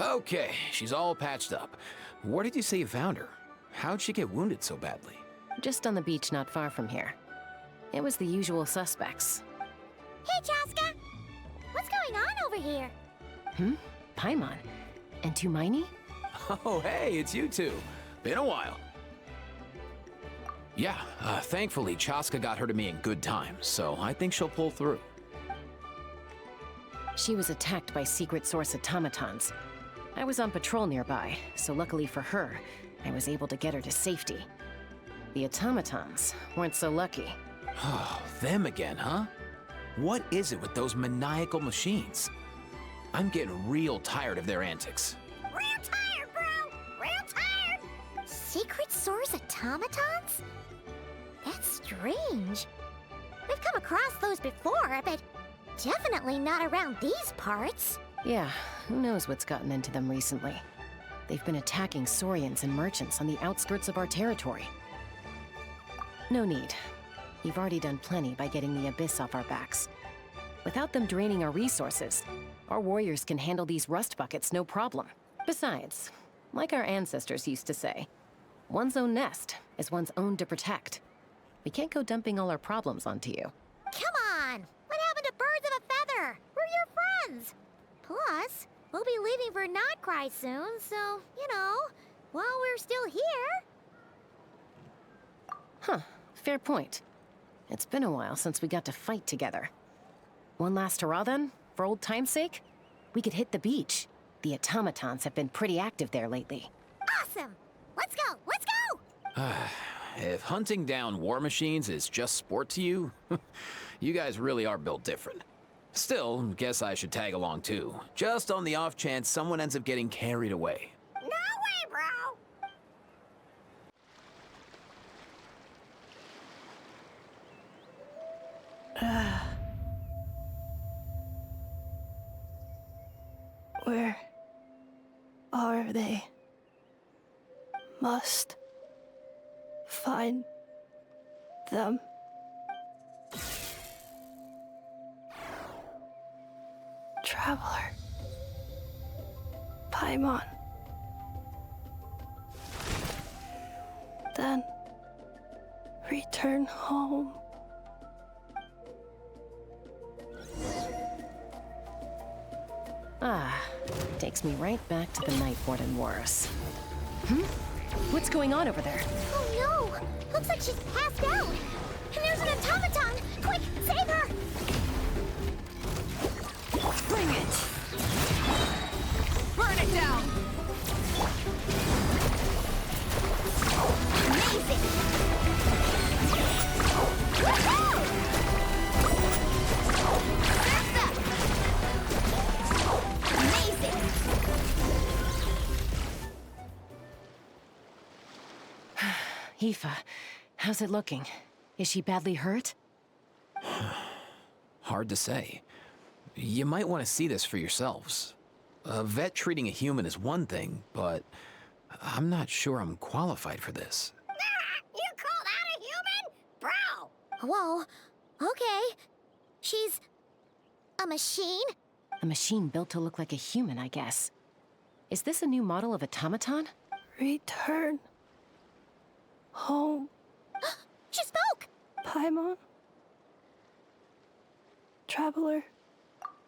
Okay, she's all patched up. Where did you say you found her? How'd she get wounded so badly? Just on the beach not far from here. It was the usual suspects. Hey, Chaska! What's going on over here? Paimon. And Tumaini? Oh, hey, it's you two. Been a while. Yeah, thankfully Chaska got her to me in good time, so I think she'll pull through. She was attacked by secret source automatons. I was on patrol nearby, so luckily for her, I was able to get her to safety. The automatons weren't so lucky. Oh, them again, huh? What is it with those maniacal machines? I'm getting real tired of their antics. Real tired, bro! Real tired! Secret source automatons? That's strange. We've come across those before, but definitely not around these parts. Yeah, who knows what's gotten into them recently. They've been attacking Saurians and merchants on the outskirts of our territory. No need. You've already done plenty by getting the Abyss off our backs. Without them draining our resources, our warriors can handle these rust buckets no problem. Besides, like our ancestors used to say, one's own nest is one's own to protect. We can't go dumping all our problems onto you. Come on! What happened to birds of a feather? We're your friends! Plus, we'll be leaving for Notcry soon, so, while we're still here... Huh, fair point. It's been a while since we got to fight together. One last hurrah then, for old time's sake? We could hit the beach. The automatons have been pretty active there lately. Awesome! Let's go! Let's go! If hunting down war machines is just sport to you, you guys really are built different. Still, guess I should tag along too, just on the off chance someone ends up getting carried away. No way, bro! Where are they? Must find them. Traveler. Paimon. Then return home. Takes me right back to the Night Warden Wars. What's going on over there? Oh no! Looks like she's passed out! And there's an automaton! Quick, save her! Bring it! Burn it down! Amazing! Woohoo! Amazing! Aoife, how's it looking? Is she badly hurt? Hard to say. You might want to see this for yourselves. A vet treating a human is one thing, but I'm not sure I'm qualified for this. You call that a human? Bro! Whoa, okay. She's... a machine? A machine built to look like a human, I guess. Is this a new model of automaton? Return home. She spoke! Paimon. Traveler.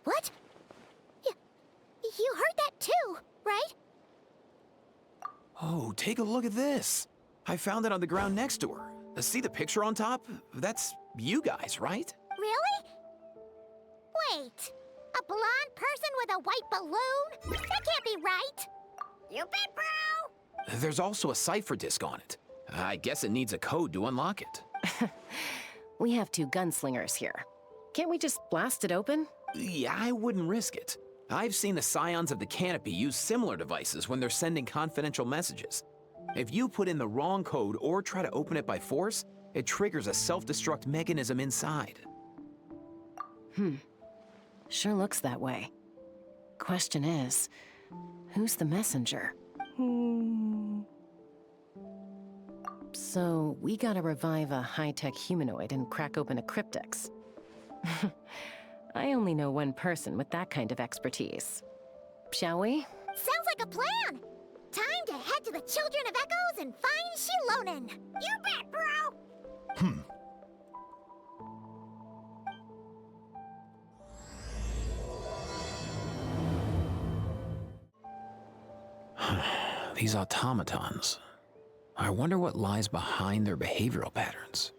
What? You heard that too, right? Oh, take a look at this. I found it on the ground next to her. See the picture on top? That's you guys, right? Really? Wait, a blonde person with a white balloon? That can't be right. You bet, bro! There's also a cipher disk on it. I guess it needs a code to unlock it. We have two gunslingers here. Can't we just blast it open? Yeah, I wouldn't risk it. I've seen the scions of the canopy use similar devices when they're sending confidential messages. If you put in the wrong code or try to open it by force, it triggers a self-destruct mechanism inside. Sure looks that way. Question is, who's the messenger? So, we gotta revive a high-tech humanoid and crack open a cryptex. I only know one person with that kind of expertise. Shall we? Sounds like a plan. Time to head to the Children of Echoes and find Xilonen. You bet, bro! These automatons. I wonder what lies behind their behavioral patterns.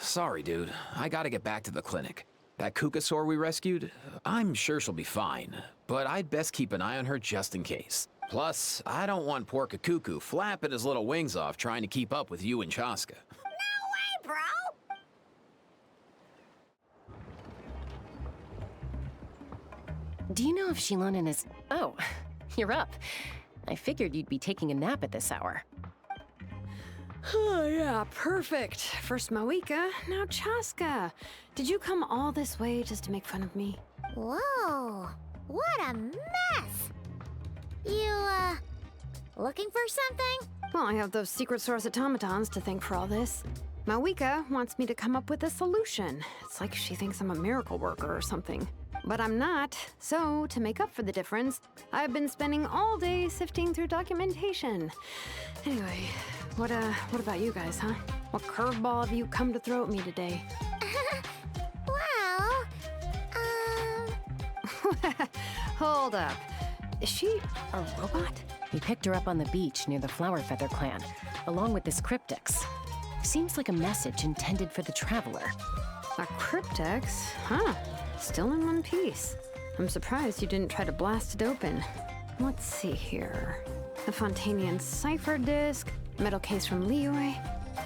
Sorry, dude. I gotta get back to the clinic. That Kukasaur we rescued, I'm sure she'll be fine, but I'd best keep an eye on her just in case. Plus, I don't want poor Kakuku flapping his little wings off trying to keep up with you and Chaska. No way, bro! Do you know if Xilonen is... Oh, you're up. I figured you'd be taking a nap at this hour. Oh, yeah, perfect. First Mawika, now Chaska. Did you come all this way just to make fun of me? Whoa, what a mess! You, looking for something? Well, I have those secret source automatons to thank for all this. Mawika wants me to come up with a solution. It's like she thinks I'm a miracle worker or something. But I'm not, so to make up for the difference, I've been spending all day sifting through documentation. Anyway, what about you guys, huh? What curveball have you come to throw at me today? Well, Hold up. Is she a robot? We picked her up on the beach near the Flower Feather clan, along with this cryptix. Seems like a message intended for the Traveler. A cryptex? Huh. Still in one piece. I'm surprised you didn't try to blast it open. Let's see here. A Fontanian cipher disk, metal case from Liyue.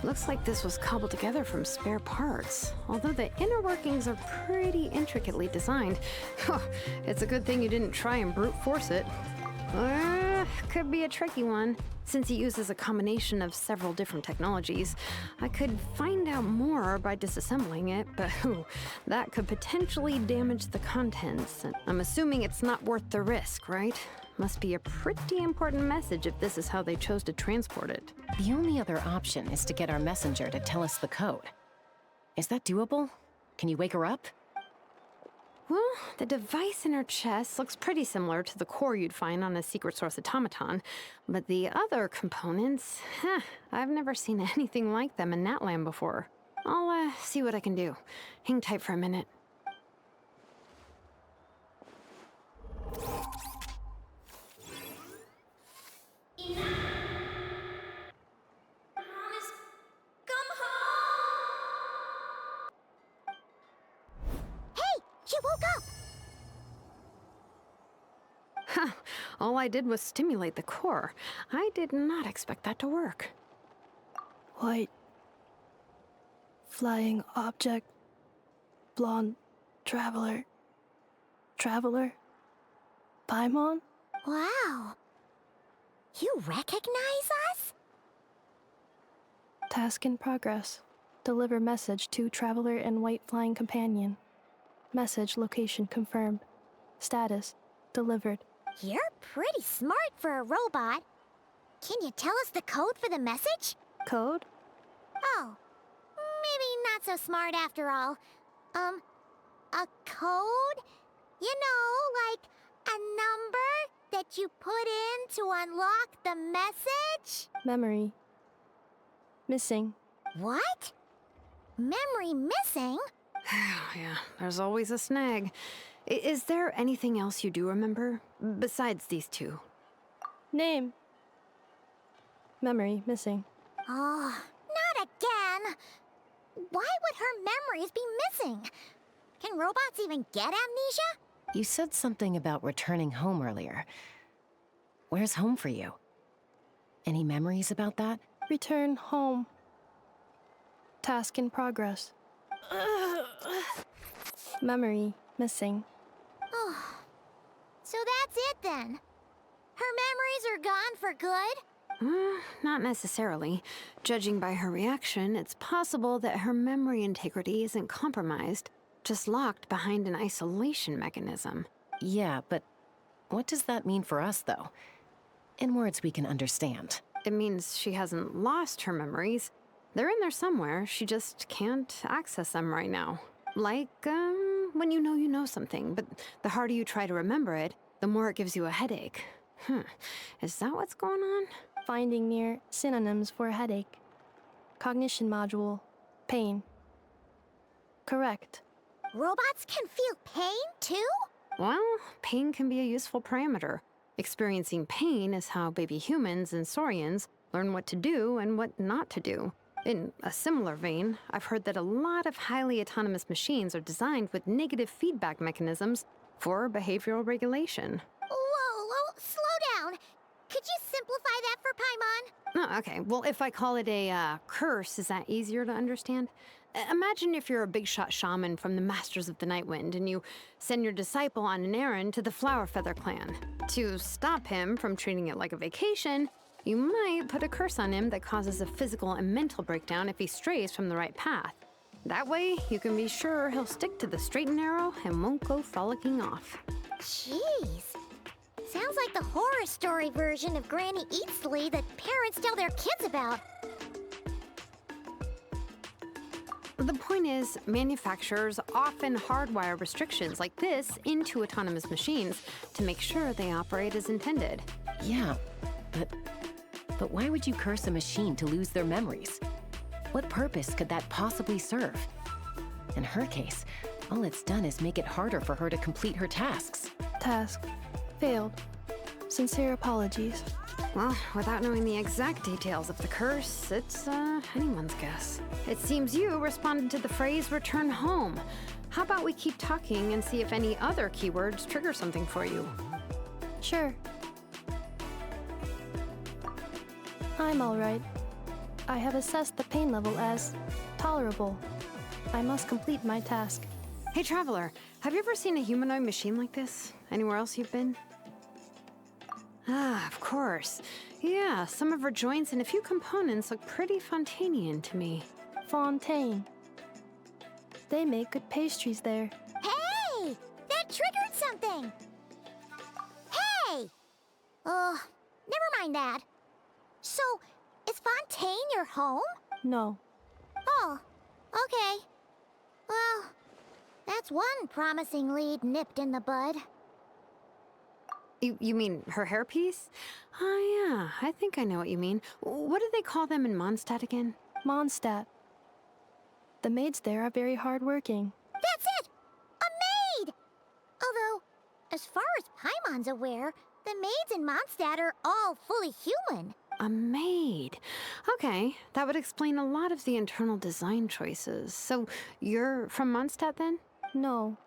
Looks like this was cobbled together from spare parts, although the inner workings are pretty intricately designed. It's a good thing you didn't try and brute force it. Could be a tricky one, since it uses a combination of several different technologies. I could find out more by disassembling it, but that could potentially damage the contents. I'm assuming it's not worth the risk, right? Must be a pretty important message if this is how they chose to transport it. The only other option is to get our messenger to tell us the code. Is that doable? Can you wake her up? Well, the device in her chest looks pretty similar to the core you'd find on a secret source automaton, but the other components, I've never seen anything like them in Natlan before. I'll see what I can do. Hang tight for a minute. She woke up! Huh. All I did was stimulate the core. I did not expect that to work. White. Flying object. Blonde. Traveler. Traveler. Paimon? Wow. You recognize us? Task in progress. Deliver message to Traveler and White Flying Companion. Message location confirmed. Status delivered. You're pretty smart for a robot. Can you tell us the code for the message? Code? Oh, maybe not so smart after all. A code? You know, like a number that you put in to unlock the message? Memory. Missing. What? Memory missing? Yeah, there's always a snag. Is there anything else you do remember? Besides these two? Name. Memory missing. Oh, not again. Why would her memories be missing? Can robots even get amnesia? You said something about returning home earlier. Where's home for you? Any memories about that? Return home. Task in progress. Memory missing. Oh, so that's it then. Her memories are gone for good? Not necessarily. Judging by her reaction, it's possible that her memory integrity isn't compromised, just locked behind an isolation mechanism. Yeah, but what does that mean for us, though? In words we can understand. It means she hasn't lost her memories. They're in there somewhere, she just can't access them right now. Like, when you know something, but the harder you try to remember it, the more it gives you a headache. Is that what's going on? Finding near synonyms for headache. Cognition module. Pain. Correct. Robots can feel pain, too? Well, pain can be a useful parameter. Experiencing pain is how baby humans and saurians learn what to do and what not to do. In a similar vein, I've heard that a lot of highly autonomous machines are designed with negative feedback mechanisms for behavioral regulation. Whoa, slow down. Could you simplify that for Paimon? Oh, okay. Well, if I call it a curse, is that easier to understand? Imagine if you're a big shot shaman from the Masters of the Nightwind and you send your disciple on an errand to the Flowerfeather clan. To stop him from treating it like a vacation, you might put a curse on him that causes a physical and mental breakdown if he strays from the right path. That way, you can be sure he'll stick to the straight and narrow and won't go frolicking off. Jeez. Sounds like the horror story version of Granny Eatsley that parents tell their kids about. The point is, manufacturers often hardwire restrictions like this into autonomous machines to make sure they operate as intended. Yeah, but why would you curse a machine to lose their memories? What purpose could that possibly serve? In her case, all it's done is make it harder for her to complete her tasks. Task. Failed. Sincere apologies. Well, without knowing the exact details of the curse, it's anyone's guess. It seems you responded to the phrase return home. How about we keep talking and see if any other keywords trigger something for you? Sure. I'm alright. I have assessed the pain level as tolerable. I must complete my task. Hey, Traveler, have you ever seen a humanoid machine like this? Anywhere else you've been? Ah, of course. Yeah, some of her joints and a few components look pretty Fontanian to me. Fontaine. They make good pastries there. Hey! That triggered something! Hey! Oh, never mind that. So, is Fontaine your home? No. Oh, okay. Well, that's one promising lead nipped in the bud. You mean her hairpiece? Oh yeah, I think I know what you mean. What do they call them in Mondstadt again? Mondstadt. The maids there are very hardworking. That's it! A maid! Although, as far as Paimon's aware, the maids in Mondstadt are all fully human. A maid. Okay, that would explain a lot of the internal design choices. So, you're from Mondstadt then? No.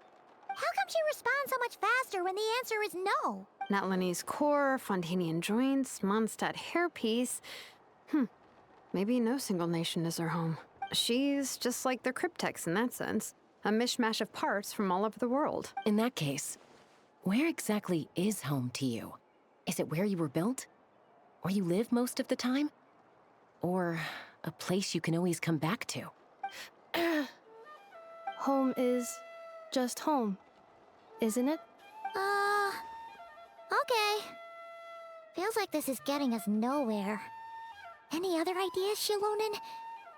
How come she responds so much faster when the answer is no? Natlanese core, Fontanian joints, Mondstadt hairpiece. Maybe no single nation is her home. She's just like the Cryptex in that sense. A mishmash of parts from all over the world. In that case, where exactly is home to you? Is it where you were built? Where you live most of the time? Or a place you can always come back to? Home is just home, isn't it? Okay. Feels like this is getting us nowhere. Any other ideas, Xilonen?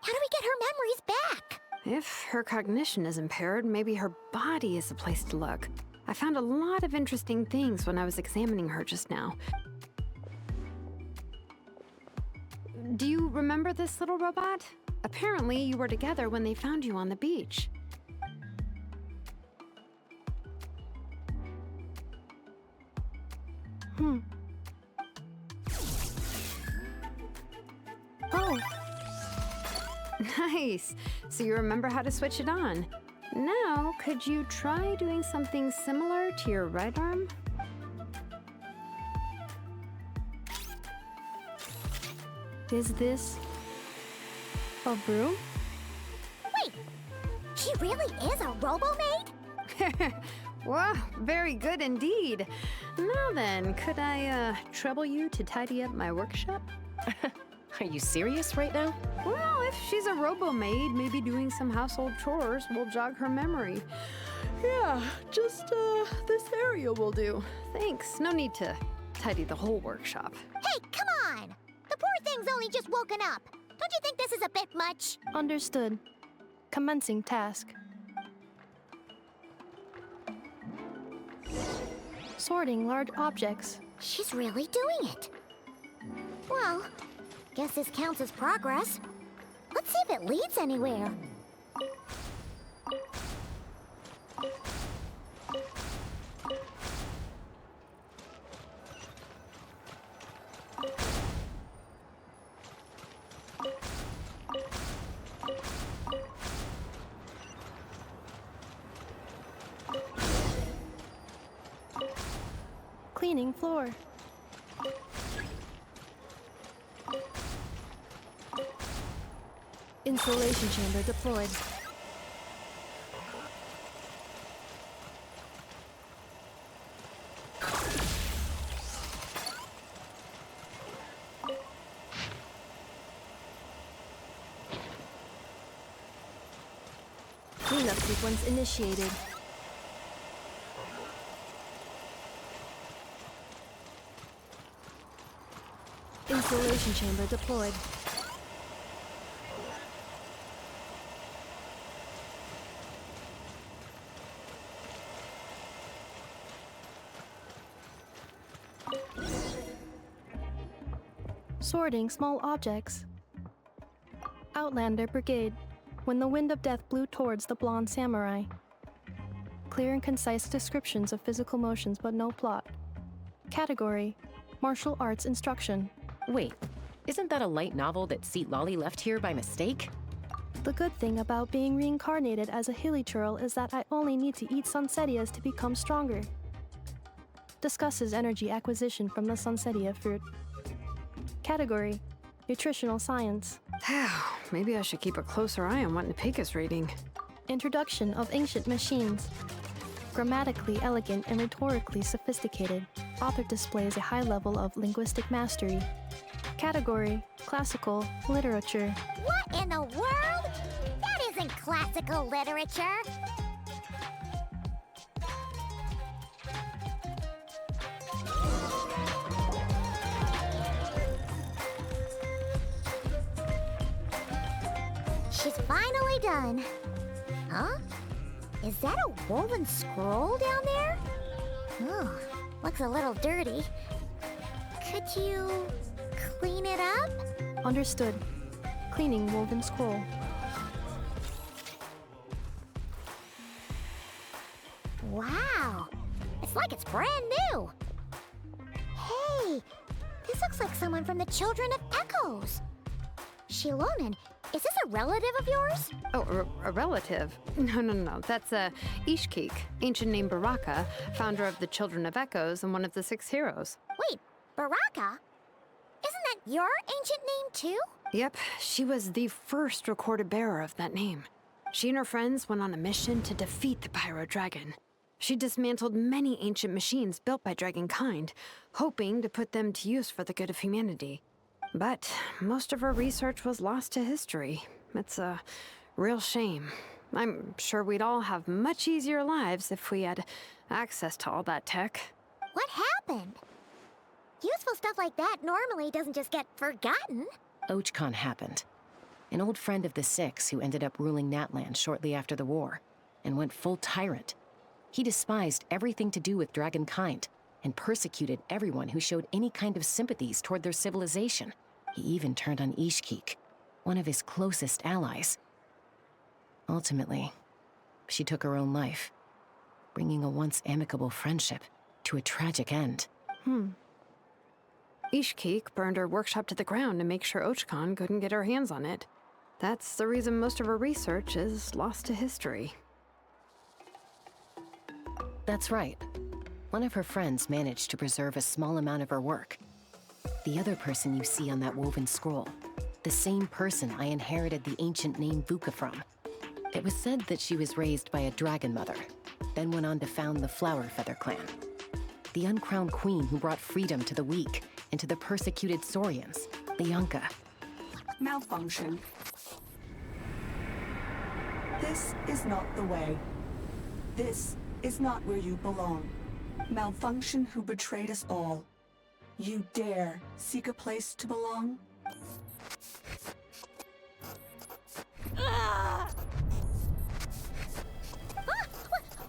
How do we get her memories back? If her cognition is impaired, maybe her body is the place to look. I found a lot of interesting things when I was examining her just now. Do you remember this little robot? Apparently, you were together when they found you on the beach. Oh, Nice. So you remember how to switch it on. Now, could you try doing something similar to your right arm? is this a broom? Wait, she really is a robo-maid? Wow, very good indeed. Now then, could I trouble you to tidy up my workshop? Are you serious right now? Well, if she's a robo-maid, maybe doing some household chores will jog her memory. Yeah, just this area will do. Thanks, no need to tidy the whole workshop. Hey, come on! The poor thing's only just woken up. Don't you think this is a bit much? Understood. Commencing task. Sorting large objects. She's really doing it. Well, guess this counts as progress. Let's see if it leads anywhere. Cleaning floor. Installation chamber deployed. Cleanup sequence initiated. Installation chamber deployed. Sorting small objects. Outlander Brigade. When the wind of death blew towards the blonde samurai. Clear and concise descriptions of physical motions but no plot. Category: martial arts instruction. Wait, isn't that a light novel that Seat Lolly left here by mistake? The good thing about being reincarnated as a hilly churl is that I only need to eat sunsettias to become stronger. Discusses energy acquisition from the sunsettia fruit. Category: nutritional science. Maybe I should keep a closer eye on what Nepik is reading. Introduction of ancient machines. Grammatically elegant and rhetorically sophisticated, author displays a high level of linguistic mastery. Category: classical literature. What in the world? That isn't classical literature. She's finally done. Huh? Is that a woven scroll down there? Oh, looks a little dirty. Could you clean it up? Understood. Cleaning woven scroll. Wow, it's like it's brand new. Hey, this looks like someone from the Children of Echoes. Xilonen, is this a relative of yours? Oh, a relative? No. That's Ishkik, ancient name Baraka, founder of the Children of Echoes and one of the 6 heroes. Wait, Baraka? Isn't that your ancient name too? Yep, she was the first recorded bearer of that name. She and her friends went on a mission to defeat the Pyro Dragon. She dismantled many ancient machines built by Dragonkind, hoping to put them to use for the good of humanity. But most of her research was lost to history. It's a real shame. I'm sure we'd all have much easier lives if we had access to all that tech. What happened? Useful stuff like that normally doesn't just get forgotten. Ochcon happened. An old friend of the 6 who ended up ruling Natlan shortly after the war, and went full tyrant. He despised everything to do with Dragonkind, and persecuted everyone who showed any kind of sympathies toward their civilization. He even turned on Ishkik, one of his closest allies. Ultimately, she took her own life, bringing a once amicable friendship to a tragic end. Ishkik burned her workshop to the ground to make sure Ochcon couldn't get her hands on it. That's the reason most of her research is lost to history. That's right. One of her friends managed to preserve a small amount of her work. The other person you see on that woven scroll, the same person I inherited the ancient name Vuka from. It was said that she was raised by a dragon mother, then went on to found the Flower Feather clan. The uncrowned queen who brought freedom to the weak and to the persecuted Saurians, the Yunka. Malfunction. This is not the way. This is not where you belong. Malfunction who betrayed us all. You dare seek a place to belong?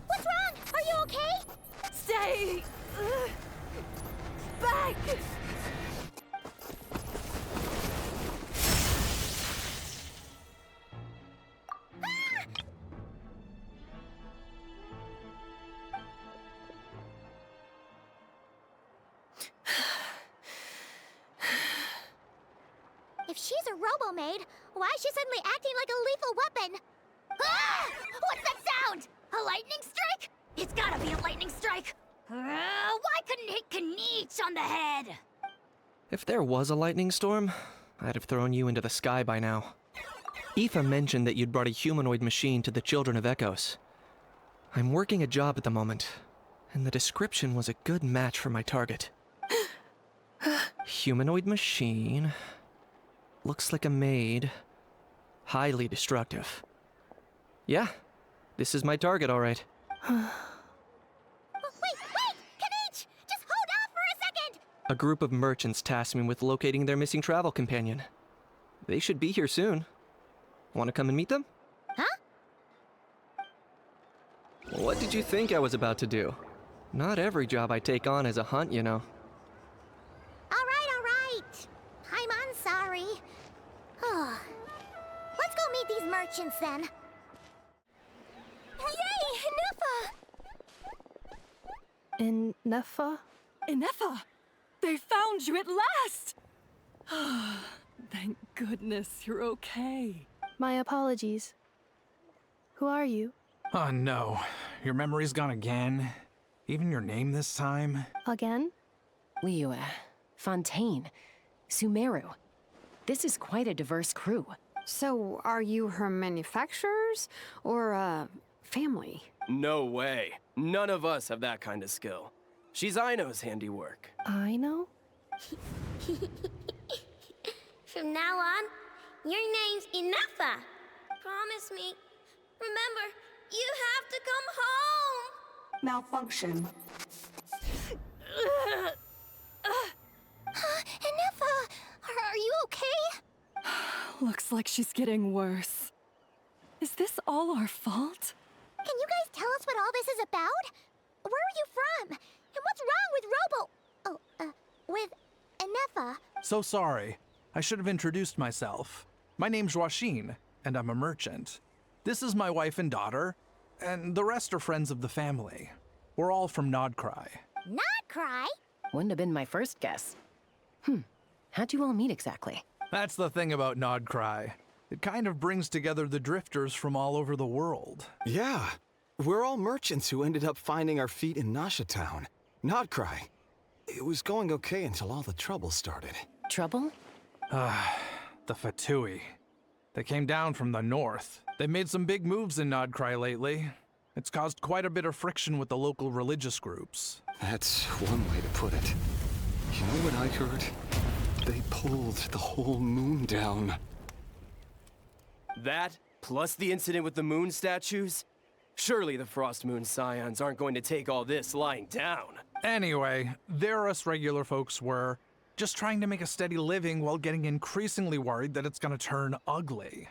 What's wrong? Are you okay? Stay she's a robo-maid, why is she suddenly acting like a lethal weapon? Ah! What's that sound? A lightning strike? It's gotta be a lightning strike! Why couldn't it hit Kniech on the head? If there was a lightning storm, I'd have thrown you into the sky by now. Aoife mentioned that you'd brought a humanoid machine to the Children of Echoes. I'm working a job at the moment, and the description was a good match for my target. Humanoid machine. Looks like a maid. Highly destructive. Yeah, this is my target, all right. Wait! Kniech! Just hold off for a second! A group of merchants tasked me with locating their missing travel companion. They should be here soon. Want to come and meet them? Huh? What did you think I was about to do? Not every job I take on is a hunt, you know. All right. I'm sorry. Let's go meet these merchants then. Yay, Ineffa! Ineffa? Ineffa! They found you at last! Thank goodness you're okay. My apologies. Who are you? Oh no, your memory's gone again? Even your name this time? Again? Liyue, Fontaine, Sumeru. This is quite a diverse crew. So, are you her manufacturers or, family? No way. None of us have that kind of skill. She's Aino's handiwork. I know? From now on, your name's Ineffa. Promise me. Remember, you have to come home. Malfunction. Ineffa, are you okay? Looks like she's getting worse. Is this all our fault? Can you guys tell us what all this is about? Where are you from? And what's wrong with Ineffa? So sorry. I should have introduced myself. My name's Washin, and I'm a merchant. This is my wife and daughter, and the rest are friends of the family. We're all from Nodcry. Not cry. Wouldn't have been my first guess. How'd you all meet exactly? That's the thing about Nodcry. It kind of brings together the drifters from all over the world. Yeah, we're all merchants who ended up finding our feet in Nasha Town. Nodcry. It was going okay until all the trouble started. Trouble? The Fatui. They came down from the north. They've made some big moves in Nodcry lately. It's caused quite a bit of friction with the local religious groups. That's one way to put it. You know what I heard? They pulled the whole moon down. That, plus the incident with the moon statues? Surely the Frost Moon Scions aren't going to take all this lying down. Anyway, there us regular folks were just trying to make a steady living while getting increasingly worried that it's gonna turn ugly.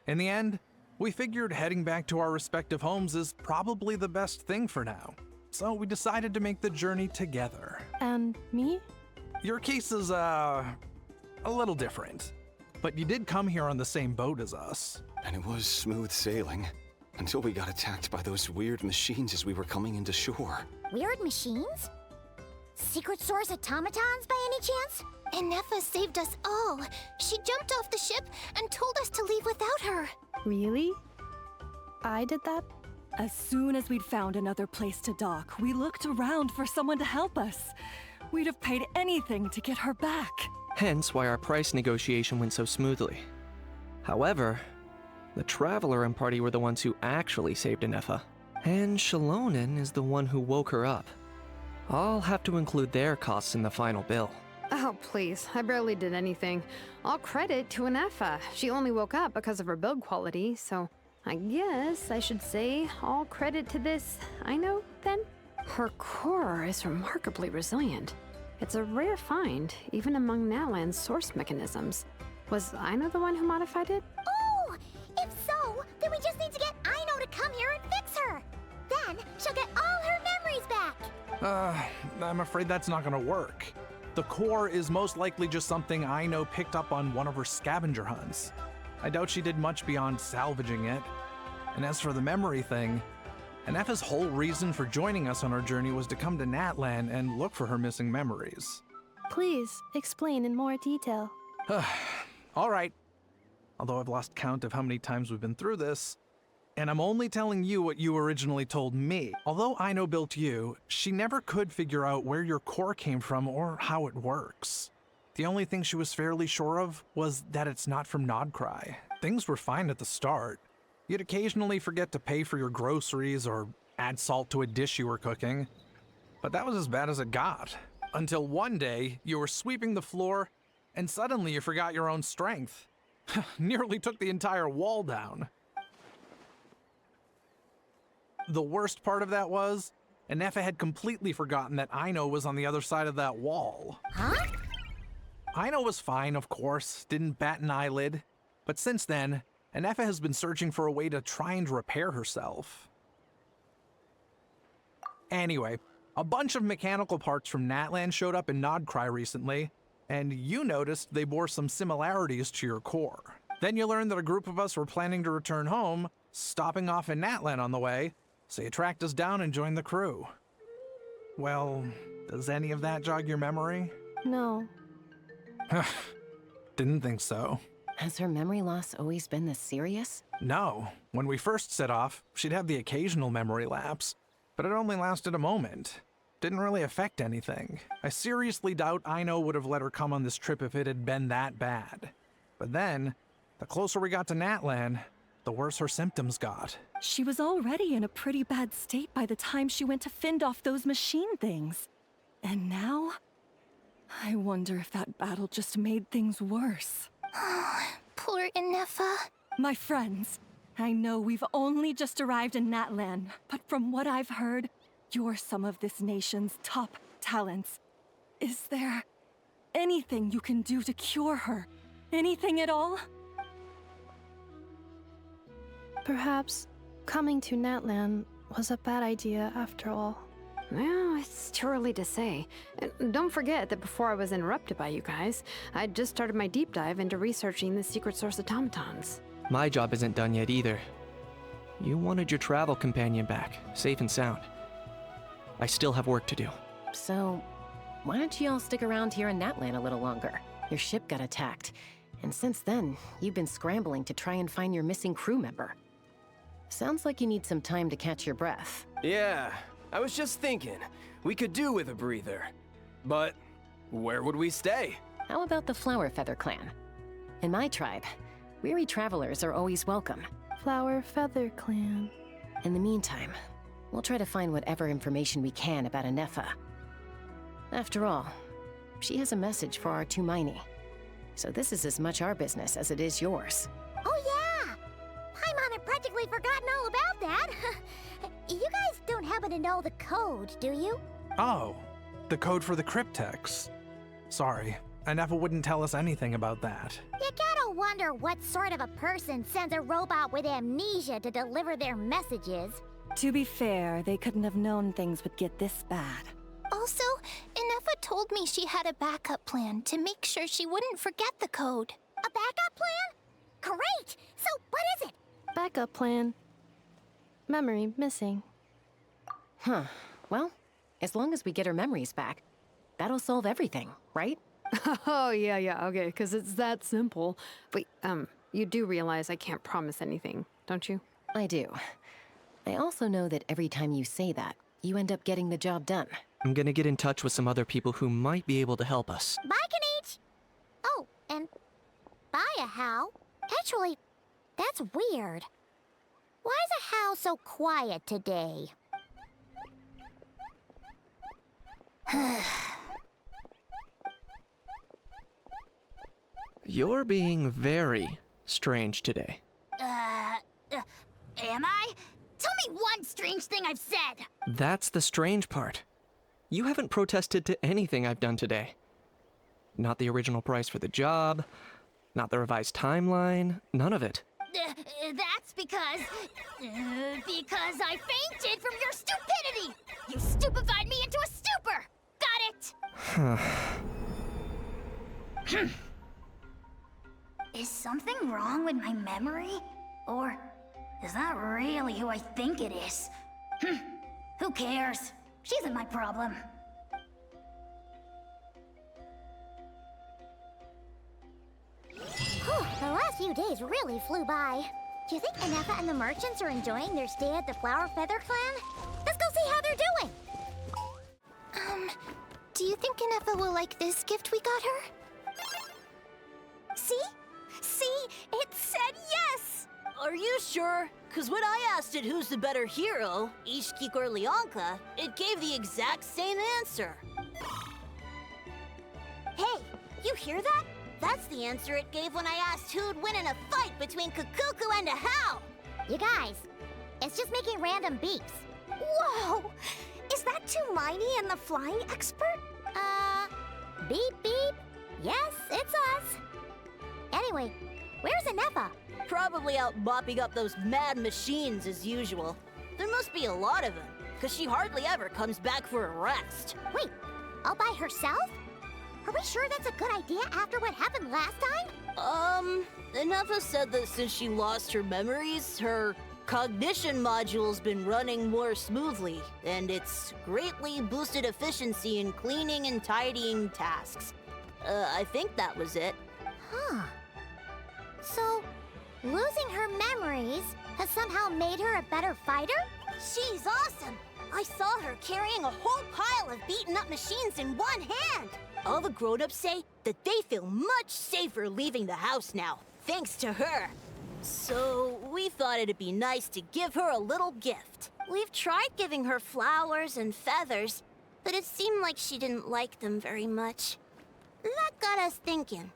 In the end, we figured heading back to our respective homes is probably the best thing for now. So we decided to make the journey together. And me? Your case is, a little different. But you did come here on the same boat as us. And it was smooth sailing. Until we got attacked by those weird machines as we were coming into shore. Weird machines? Secret Source automatons by any chance? Ineffa saved us all. She jumped off the ship and told us to leave without her. Really? I did that? As soon as we'd found another place to dock, we looked around for someone to help us. We'd have paid anything to get her back. Hence why our price negotiation went so smoothly. However, the Traveler and party were the ones who actually saved Ineffa. And Xilonen is the one who woke her up. I'll have to include their costs in the final bill. Oh, please. I barely did anything. All credit to Ineffa. She only woke up because of her build quality, so I guess I should say all credit to this Aino, then? Her core is remarkably resilient. It's a rare find, even among Nalan's source mechanisms. Was Aino the one who modified it? Oh! If so, then we just need to get Aino to come here and fix her. Then she'll get all her memories back. I'm afraid that's not gonna work. The core is most likely just something Aino picked up on one of her scavenger hunts. I doubt she did much beyond salvaging it. And as for the memory thing, Ineffa's whole reason for joining us on our journey was to come to Natlan and look for her missing memories. Please, explain in more detail. All right. Although I've lost count of how many times we've been through this, and I'm only telling you what you originally told me. Although Ino built you, she never could figure out where your core came from or how it works. The only thing she was fairly sure of was that it's not from Nodcry. Things were fine at the start. You'd occasionally forget to pay for your groceries or add salt to a dish you were cooking. But that was as bad as it got. Until one day, you were sweeping the floor, and suddenly you forgot your own strength. Nearly took the entire wall down. The worst part of that was, Ineffa had completely forgotten that Ino was on the other side of that wall. Huh? Ino was fine, of course, didn't bat an eyelid. But since then, Ineffa has been searching for a way to try and repair herself. Anyway, a bunch of mechanical parts from Natlan showed up in Nodcry recently, and you noticed they bore some similarities to your core. Then you learned that a group of us were planning to return home, stopping off in Natlan on the way, so you tracked us down and joined the crew. Well, does any of that jog your memory? No. Didn't think so. Has her memory loss always been this serious? No. When we first set off, she'd have the occasional memory lapse, but it only lasted a moment. Didn't really affect anything. I seriously doubt Ino would have let her come on this trip if it had been that bad. But then, the closer we got to Natlan, the worse her symptoms got. She was already in a pretty bad state by the time she went to fend off those machine things. And now? I wonder if that battle just made things worse. Poor Ineffa. My friends, I know we've only just arrived in Natlan, but from what I've heard, you're some of this nation's top talents. Is there anything you can do to cure her? Anything at all? Perhaps coming to Natlan was a bad idea after all. Well, it's too early to say. And don't forget that before I was interrupted by you guys, I'd just started my deep dive into researching the secret source automatons. My job isn't done yet either. You wanted your travel companion back, safe and sound. I still have work to do. So, why don't you all stick around here in Natlan a little longer? Your ship got attacked, and since then, you've been scrambling to try and find your missing crew member. Sounds like you need some time to catch your breath. Yeah, I was just thinking, we could do with a breather. But where would we stay? How about the Flower Feather Clan? In my tribe, weary travelers are always welcome. Flower Feather Clan. In the meantime, we'll try to find whatever information we can about Ineffa. After all, she has a message for our Tumaini. So this is as much our business as it is yours. Oh yeah! Paimon had practically forgotten all about that. You guys don't happen to know the code, do you? Oh, the code for the cryptex. Sorry, Ineffa wouldn't tell us anything about that. You gotta wonder what sort of a person sends a robot with amnesia to deliver their messages. To be fair, they couldn't have known things would get this bad. Also, Ineffa told me she had a backup plan to make sure she wouldn't forget the code. A backup plan? Great! So what is it? Backup plan. Memory missing. Huh. Well, as long as we get her memories back, that'll solve everything, right? Oh, yeah, okay, because it's that simple. Wait, you do realize I can't promise anything, don't you? I do. I also know that every time you say that, you end up getting the job done. I'm gonna get in touch with some other people who might be able to help us. Bye, Kanich! Oh, and bye, How. Actually, that's weird. Why is How so quiet today? You're being very strange today. Am I? Tell me one strange thing I've said! That's the strange part. You haven't protested to anything I've done today. Not the original price for the job, not the revised timeline, none of it. That's because I fainted from your stupidity! You stupefied me into a stupor! Got it? Is something wrong with my memory? Or is that really who I think it is? Who cares? She isn't my problem. Whew, the last few days really flew by. Do you think Ineffa and the merchants are enjoying their stay at the Flower Feather Clan? Let's go see how they're doing! Do you think Ineffa will like this gift we got her? See? See? It said yes! Are you sure? Because when I asked it who's the better hero, Ishkik or Leonka, it gave the exact same answer. Hey, you hear that? That's the answer it gave when I asked who'd win in a fight between Kukuku and a How. You guys, it's just making random beeps. Whoa! Is that Hermione and the flying expert? Beep beep. Yes, it's us. Anyway, where's Ineffa? Probably out mopping up those mad machines as usual. There must be a lot of them, because she hardly ever comes back for a rest. Wait, all by herself? Are we sure that's a good idea after what happened last time? Ineffa said that since she lost her memories, her cognition module's been running more smoothly, and it's greatly boosted efficiency in cleaning and tidying tasks. I think that was it. Huh. So, losing her memories has somehow made her a better fighter? She's awesome! I saw her carrying a whole pile of beaten-up machines in one hand! All the grown-ups say that they feel much safer leaving the house now, thanks to her. So, we thought it'd be nice to give her a little gift. We've tried giving her flowers and feathers, but it seemed like she didn't like them very much. That got us thinking.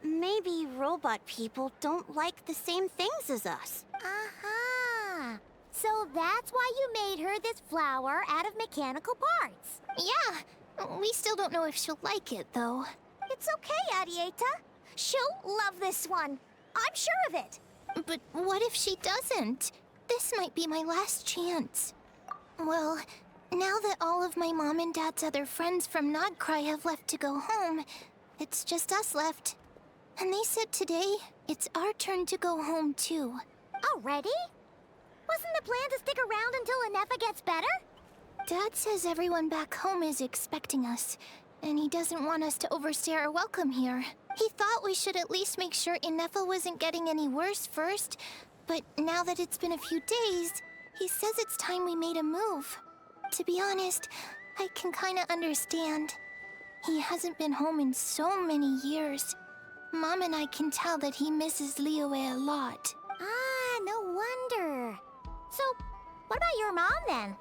Maybe robot people don't like the same things as us. Aha! So that's why you made her this flower out of mechanical parts. Yeah, we still don't know if she'll like it, though. It's okay, Arieta. She'll love this one. I'm sure of it. But what if she doesn't? This might be my last chance. Well, now that all of my mom and dad's other friends from Nodcry have left to go home, it's just us left. And they said today, it's our turn to go home too. Already? Wasn't the plan to stick around until Ineffa gets better? Dad says everyone back home is expecting us, and he doesn't want us to overstay our welcome here. He thought we should at least make sure Ineffa wasn't getting any worse first, but now that it's been a few days, he says it's time we made a move. To be honest, I can kinda understand. He hasn't been home in so many years. Mom and I can tell that he misses Liyue a lot. Ah, no wonder. So, what about your mom then?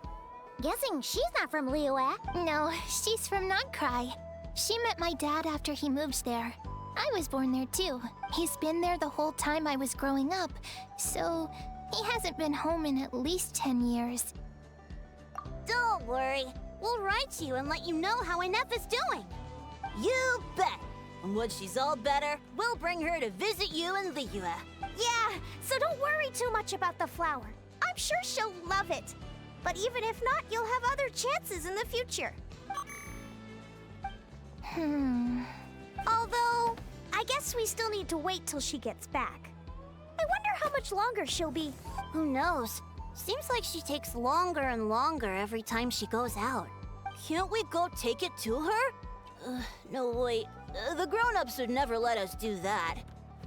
Guessing she's not from Liyue. No, she's from Nodcry. She met my dad after he moved there. I was born there too. He's been there the whole time I was growing up, so he hasn't been home in at least 10 years. Don't worry. We'll write you and let you know how Ineffa's doing. You bet. And once she's all better, we'll bring her to visit you in Liyue. Yeah, so don't worry too much about the flower. I'm sure she'll love it. But even if not, you'll have other chances in the future. Although, I guess we still need to wait till she gets back. I wonder how much longer she'll be. Who knows? Seems like she takes longer and longer every time she goes out. Can't we go take it to her? No, wait. The grown-ups would never let us do that.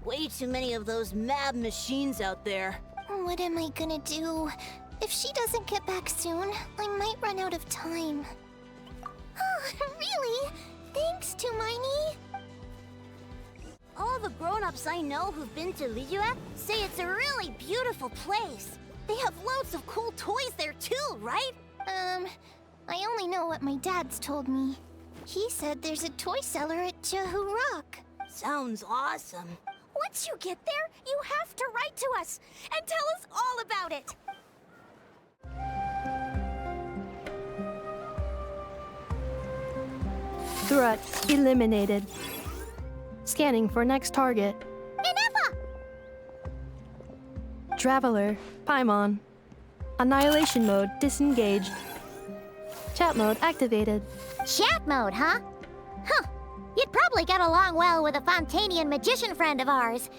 Way too many of those mad machines out there. What am I gonna do? If she doesn't get back soon, I might run out of time. Oh, really? Thanks, Hermione. All the grown-ups I know who've been to Liyue say it's a really beautiful place. They have loads of cool toys there too, right? I only know what my dad's told me. He said there's a toy cellar at Jehu Rock. Sounds awesome. Once you get there, you have to write to us and tell us all about it. Threat eliminated. Scanning for next target. Ineffa! Traveler, Paimon. Annihilation mode disengaged. Chat mode activated. Chat mode, huh? Huh. You'd probably get along well with a Fontanian magician friend of ours.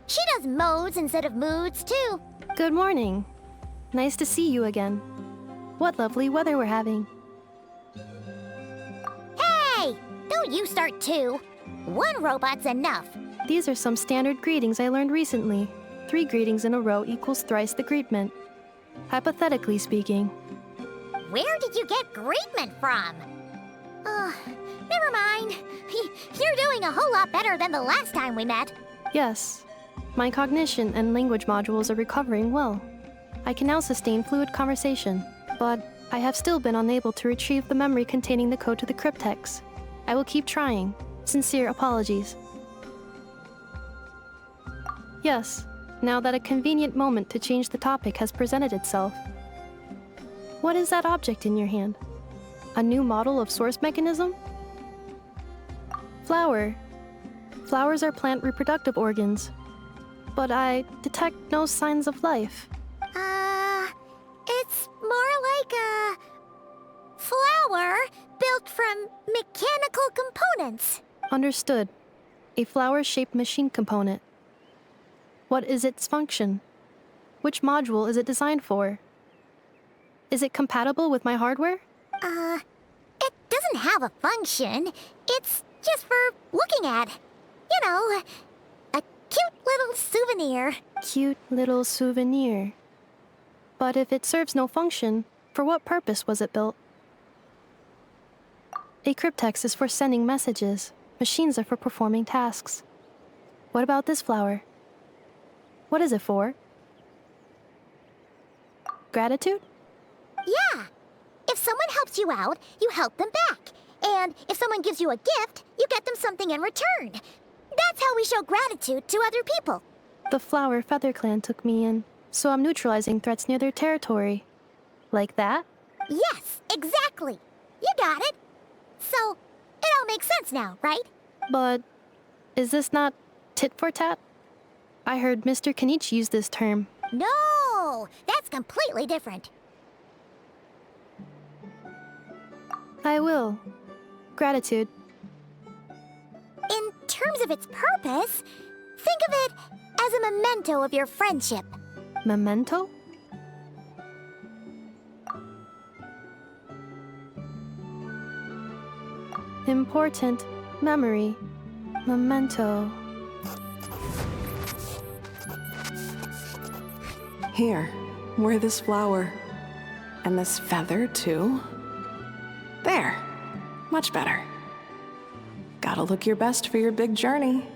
She does modes instead of moods, too. Good morning. Nice to see you again. What lovely weather we're having. Hey! Don't you start too. One robot's enough. These are some standard greetings I learned recently. 3 greetings in a row equals thrice the greetment. Hypothetically speaking. Where did you get greetment from? Never mind. You're doing a whole lot better than the last time we met. Yes. My cognition and language modules are recovering well. I can now sustain fluid conversation, but I have still been unable to retrieve the memory containing the code to the cryptex. I will keep trying. Sincere apologies. Yes, now that a convenient moment to change the topic has presented itself. What is that object in your hand? A new model of source mechanism? Flower. Flowers are plant reproductive organs, but I detect no signs of life. It's more like a flower built from mechanical components. Understood. A flower-shaped machine component. What is its function? Which module is it designed for? Is it compatible with my hardware? It doesn't have a function. It's just for looking at. You know, a cute little souvenir. Cute little souvenir. But if it serves no function, for what purpose was it built? A cryptex is for sending messages. Machines are for performing tasks. What about this flower? What is it for? Gratitude? Yeah. If someone helps you out, you help them back. And if someone gives you a gift, you get them something in return. That's how we show gratitude to other people. The Flower Feather Clan took me in, so I'm neutralizing threats near their territory. Like that? Yes, exactly. You got it. So, it all makes sense now, right? But is this not tit for tat? I heard Mr. Kenichi use this term. No, that's completely different. I will. Gratitude. In terms of its purpose, think of it as a memento of your friendship. Memento? Important memory. Memento. Here, wear this flower. And this feather, too. There. Much better. Gotta look your best for your big journey.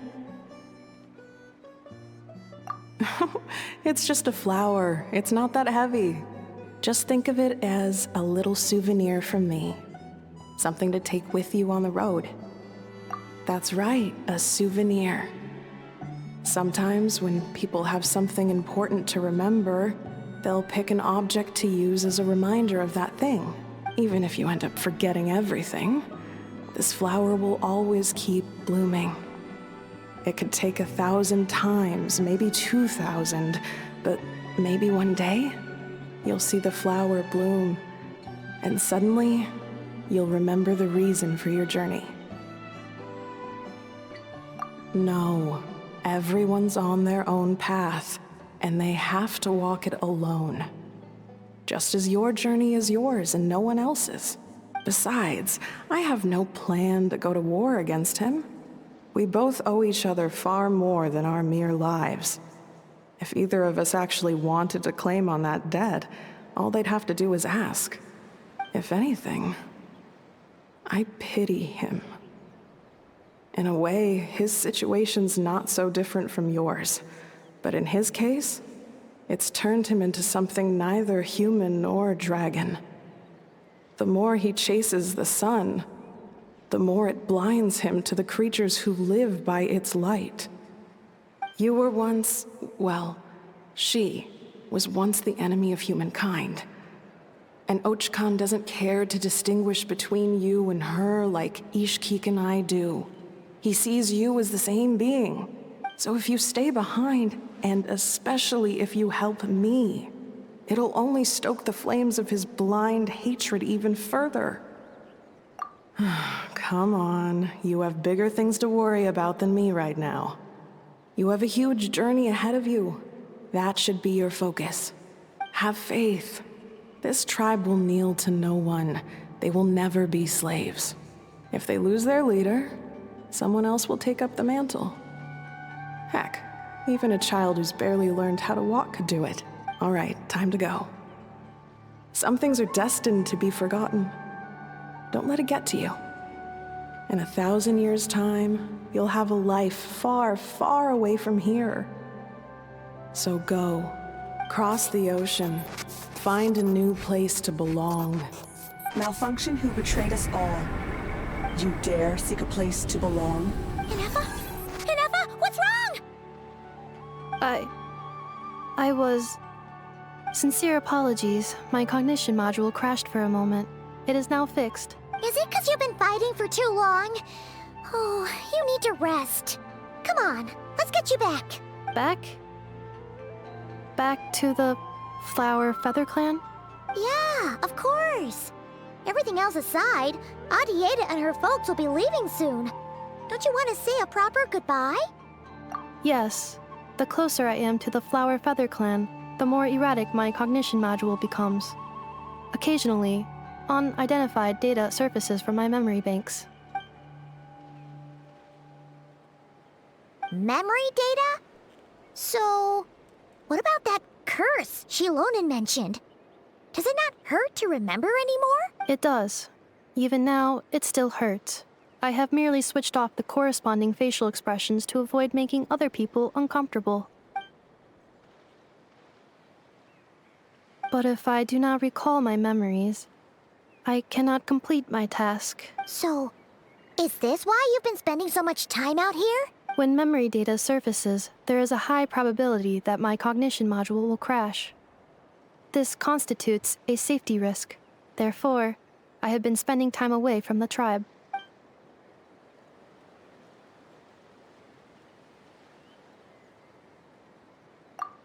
It's just a flower. It's not that heavy. Just think of it as a little souvenir from me. Something to take with you on the road. That's right, a souvenir. Sometimes when people have something important to remember, they'll pick an object to use as a reminder of that thing. Even if you end up forgetting everything, this flower will always keep blooming. It could take 1,000 times, maybe 2,000, but maybe one day, you'll see the flower bloom, and suddenly, you'll remember the reason for your journey. No, everyone's on their own path, and they have to walk it alone. Just as your journey is yours and no one else's. Besides, I have no plan to go to war against him. We both owe each other far more than our mere lives. If either of us actually wanted to claim on that debt, all they'd have to do is ask. If anything, I pity him. In a way, his situation's not so different from yours. But in his case, it's turned him into something neither human nor dragon. The more he chases the sun, the more it blinds him to the creatures who live by its light. You were once, well, she was once the enemy of humankind. And Archon doesn't care to distinguish between you and her like Ishkik and I do. He sees you as the same being. So if you stay behind, and especially if you help me, it'll only stoke the flames of his blind hatred even further. Come on, you have bigger things to worry about than me right now. You have a huge journey ahead of you. That should be your focus. Have faith. This tribe will kneel to no one. They will never be slaves. If they lose their leader, someone else will take up the mantle. Heck, even a child who's barely learned how to walk could do it. All right, time to go. Some things are destined to be forgotten. Don't let it get to you. In 1,000 years' time, you'll have a life far, far away from here. So go, cross the ocean, find a new place to belong. Malfunction who betrayed us all. You dare seek a place to belong? Ineffa? Ineffa, what's wrong? I was... Sincere apologies. My cognition module crashed for a moment. It is now fixed. Is it because you've been fighting for too long? Oh, you need to rest. Come on, let's get you back. Back? Back to the Flower Feather Clan? Yeah, of course. Everything else aside, Adieta and her folks will be leaving soon. Don't you want to say a proper goodbye? Yes. The closer I am to the Flower Feather Clan, the more erratic my cognition module becomes. Occasionally, unidentified data surfaces from my memory banks. Memory data? So, what about that curse Xilonen mentioned? Does it not hurt to remember anymore? It does. Even now, it still hurts. I have merely switched off the corresponding facial expressions to avoid making other people uncomfortable. But if I do not recall my memories, I cannot complete my task. So, is this why you've been spending so much time out here? When memory data surfaces, there is a high probability that my cognition module will crash. This constitutes a safety risk. Therefore, I have been spending time away from the tribe.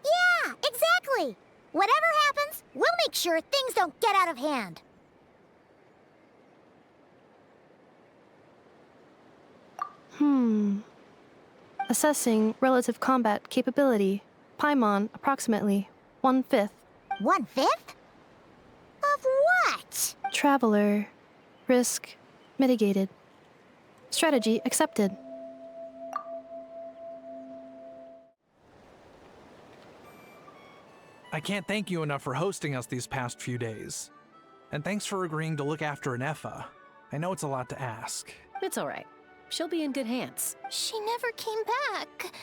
Yeah, exactly! Whatever happens, we'll make sure things don't get out of hand. Assessing relative combat capability. Paimon, approximately 1/5. 1/5? Of what? Traveler. Risk mitigated. Strategy accepted. I can't thank you enough for hosting us these past few days. And thanks for agreeing to look after Ineffa. I know it's a lot to ask. It's all right. She'll be in good hands. She never came back.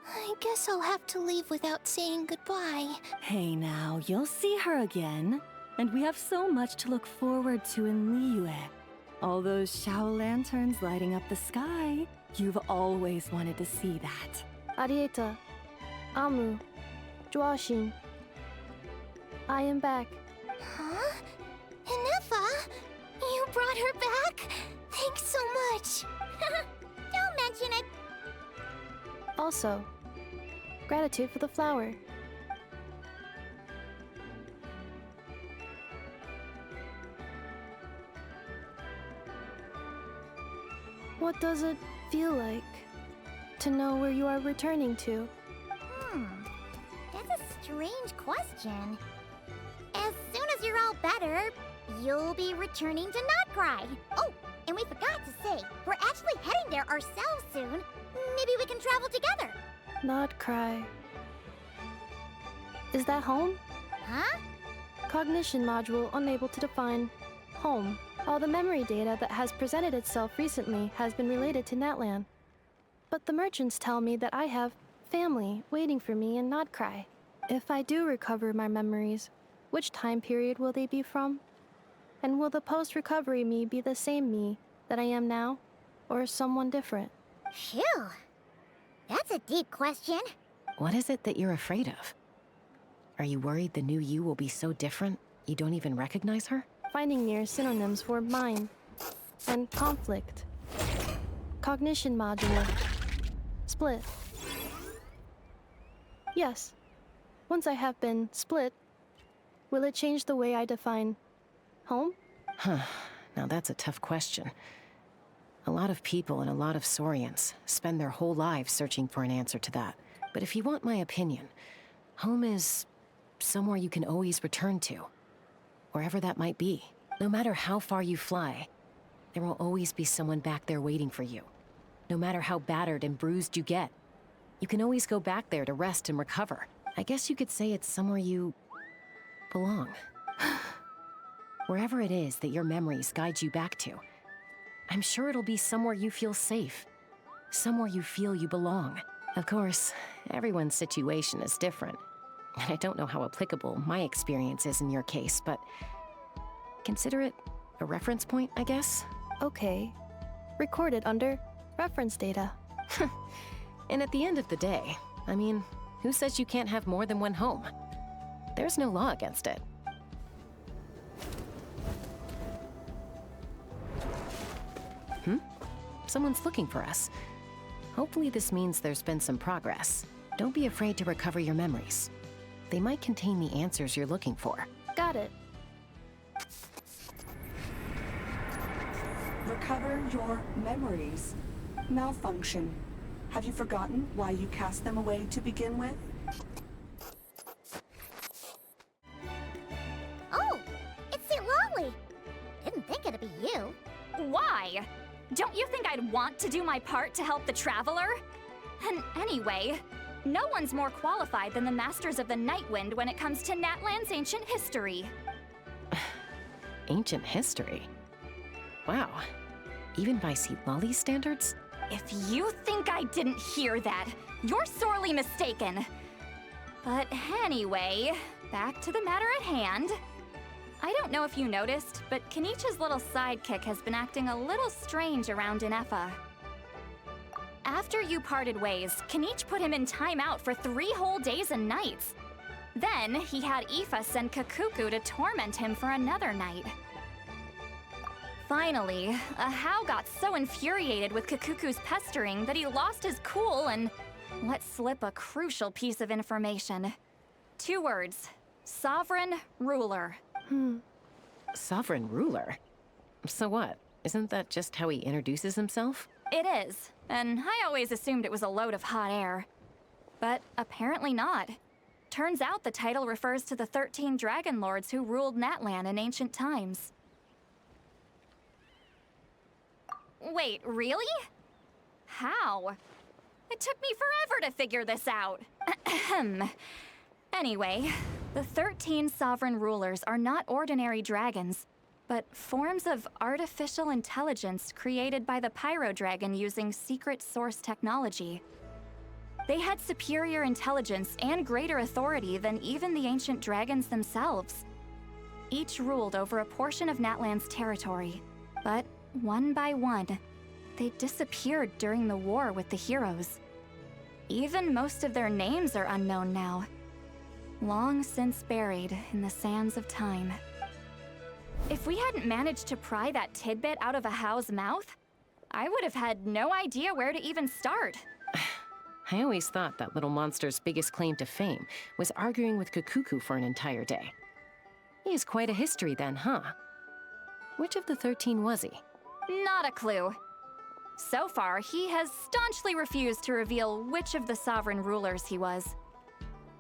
I guess I'll have to leave without saying goodbye. Hey now, you'll see her again. And we have so much to look forward to in Liyue. All those Shao lanterns lighting up the sky. You've always wanted to see that. Arieta. Amu. Joashin. I am back. Huh? Ineffa? You brought her back? Thanks so much. Don't mention it. Also, gratitude for the flower. What does it feel like to know where you are returning to? That's a strange question. As soon as you're all better, you'll be returning to Notcry. Oh, and we forgot to say, we're actually heading there ourselves soon. Maybe we can travel together. Not cry. Is that home? Huh? Cognition module unable to define home. All the memory data that has presented itself recently has been related to Natlan. But the merchants tell me that I have family waiting for me in Notcry. If I do recover my memories, which time period will they be from? And will the post-recovery me be the same me that I am now, or someone different? Phew. That's a deep question. What is it that you're afraid of? Are you worried the new you will be so different you don't even recognize her? Finding near synonyms for mine and conflict. Cognition module. Split. Yes. Once I have been split, will it change the way I define home? Huh. Now that's a tough question. A lot of people and a lot of Saurians spend their whole lives searching for an answer to that. But if you want my opinion, home is somewhere you can always return to. Wherever that might be. No matter how far you fly, there will always be someone back there waiting for you. No matter how battered and bruised you get, You can always go back there to rest and recover. I guess you could say it's somewhere you belong. Wherever it is that your memories guide you back to, I'm sure it'll be somewhere you feel safe. Somewhere you feel you belong. Of course, everyone's situation is different. And I don't know how applicable my experience is in your case, but consider it a reference point, I guess? Okay. Recorded under reference data. And at the end of the day, I mean, who says you can't have more than one home? There's no law against it. Someone's looking for us. Hopefully this means there's been some progress. Don't be afraid to recover your memories. They might contain the answers you're looking for. Got it. Recover your memories. Malfunction. Have you forgotten why you cast them away to begin with? Oh, it's Xilonen. Didn't think it'd be you. Why? Don't you think I'd want to do my part to help the Traveler? And anyway, no one's more qualified than the Masters of the Nightwind when it comes to Natlan's ancient history. Ancient history? Wow. Even by Xilolen's standards? If you think I didn't hear that, you're sorely mistaken. But anyway, back to the matter at hand. I don't know if you noticed, but Kenichi's little sidekick has been acting a little strange around Ineffa. After you parted ways, Kenichi put him in timeout for 3 whole days and nights. Then, he had Ineffa send Kakuku to torment him for another night. Finally, Ahau got so infuriated with Kakuku's pestering that he lost his cool and let slip a crucial piece of information. 2 words. Sovereign Ruler. Sovereign ruler? So what? Isn't that just how he introduces himself? It is, and I always assumed it was a load of hot air. But apparently not. Turns out the title refers to the 13 Dragon Lords who ruled Natlan in ancient times. Wait, really? How? It took me forever to figure this out. Anyway, the 13 sovereign rulers are not ordinary dragons, but forms of artificial intelligence created by the Pyro Dragon using secret source technology. They had superior intelligence and greater authority than even the ancient dragons themselves. Each ruled over a portion of Natlan's territory, but one by one, they disappeared during the war with the heroes. Even most of their names are unknown now, long since buried in the sands of time. If we hadn't managed to pry that tidbit out of Ahau's mouth, I would have had no idea where to even start. I always thought that little monster's biggest claim to fame was arguing with Kakuku for an entire day. He has quite a history then, huh? Which of the 13 was he? Not a clue. So far, he has staunchly refused to reveal which of the sovereign rulers he was.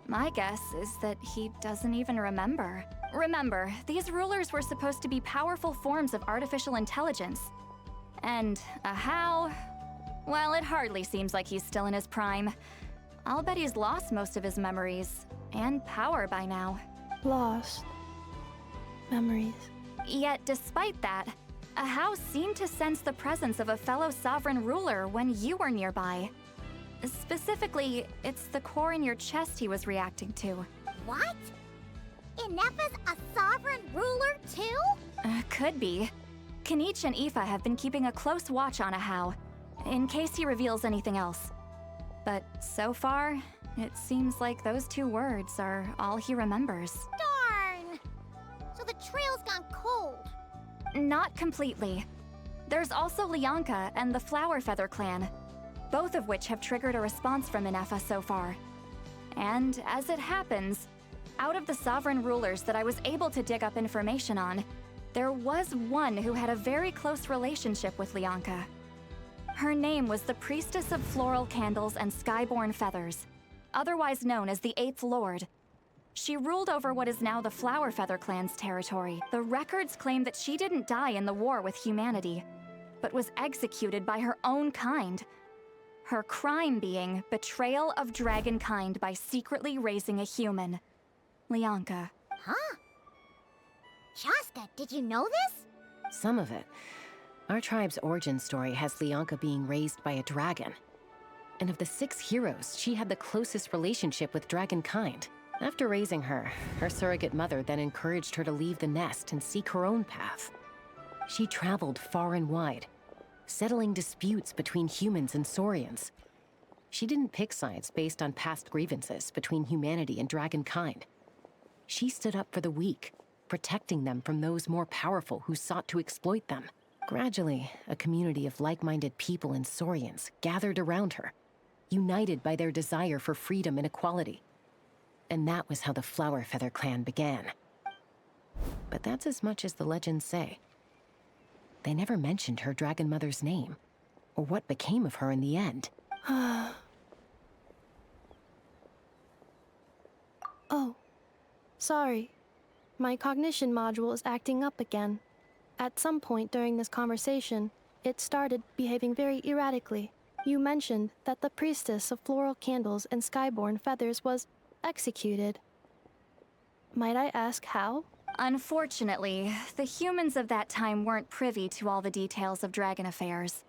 My guess is that he doesn't even remember. Remember, these rulers were supposed to be powerful forms of artificial intelligence. And Ahau, well, it hardly seems like he's still in his prime. I'll bet he's lost most of his memories and power by now. Lost. Memories. Yet, despite that, Ahau seemed to sense the presence of a fellow sovereign ruler when you were nearby. Specifically, it's the core in your chest he was reacting to. What? Ineffa's a sovereign ruler too? Could be. Kenichi and Ineffa have been keeping a close watch on Ahau, in case he reveals anything else. But so far, it seems like those 2 words are all he remembers. Darn! So the trail's gone cold. Not completely. There's also Lianka and the Flower Feather clan, both of which have triggered a response from Ineffa so far. And as it happens, out of the sovereign rulers that I was able to dig up information on, there was one who had a very close relationship with Lianka. Her name was the Priestess of Floral Candles and Skyborn Feathers, otherwise known as the 8th Lord. She ruled over what is now the Flower Feather clan's territory. The records claim that she didn't die in the war with humanity, but was executed by her own kind. Her crime being betrayal of dragonkind by secretly raising a human. Lianka. Huh? Shaska, did you know this? Some of it. Our tribe's origin story has Lianka being raised by a dragon. And of the 6 heroes, she had the closest relationship with dragonkind. After raising her, her surrogate mother then encouraged her to leave the nest and seek her own path. She traveled far and wide, settling disputes between humans and Saurians. She didn't pick sides based on past grievances between humanity and dragonkind. She stood up for the weak, protecting them from those more powerful who sought to exploit them. Gradually, a community of like-minded people and Saurians gathered around her, united by their desire for freedom and equality. And that was how the Flower Feather clan began. But that's as much as the legends say. They never mentioned her dragon mother's name, or what became of her in the end. Oh, sorry. My cognition module is acting up again. At some point during this conversation, it started behaving very erratically. You mentioned that the priestess of floral candles and skyborn feathers was executed. Might I ask how? Unfortunately, the humans of that time weren't privy to all the details of dragon affairs.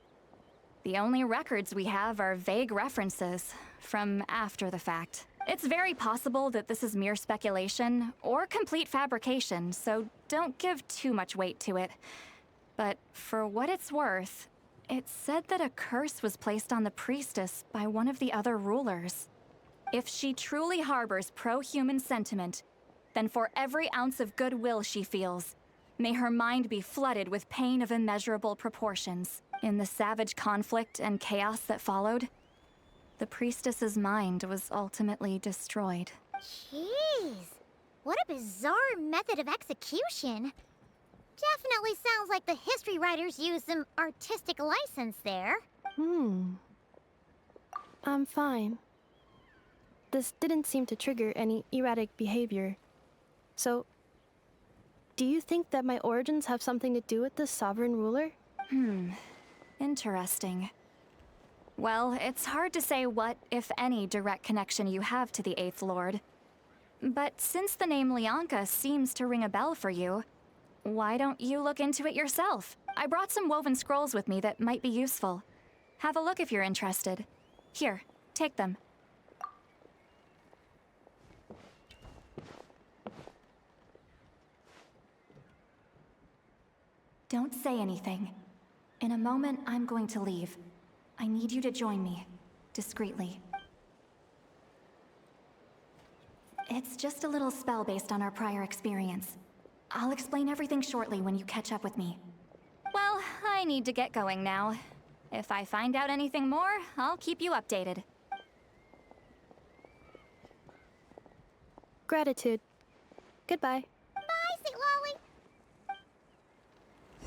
The only records we have are vague references from after the fact. It's very possible that this is mere speculation or complete fabrication, so don't give too much weight to it. But for what it's worth, it's said that a curse was placed on the priestess by one of the other rulers. If she truly harbors pro-human sentiment, then for every ounce of goodwill she feels, may her mind be flooded with pain of immeasurable proportions. In the savage conflict and chaos that followed, the priestess's mind was ultimately destroyed. Jeez, what a bizarre method of execution. Definitely sounds like the history writers used some artistic license there. I'm fine. This didn't seem to trigger any erratic behavior. So, do you think that my origins have something to do with this sovereign ruler? Interesting. Well, it's hard to say what, if any, direct connection you have to the 8th Lord. But since the name Lianka seems to ring a bell for you, why don't you look into it yourself? I brought some woven scrolls with me that might be useful. Have a look if you're interested. Here, take them. Don't say anything. In a moment, I'm going to leave. I need you to join me, discreetly. It's just a little spell based on our prior experience. I'll explain everything shortly when you catch up with me. Well, I need to get going now. If I find out anything more, I'll keep you updated. Gratitude. Goodbye. Bye, Sweet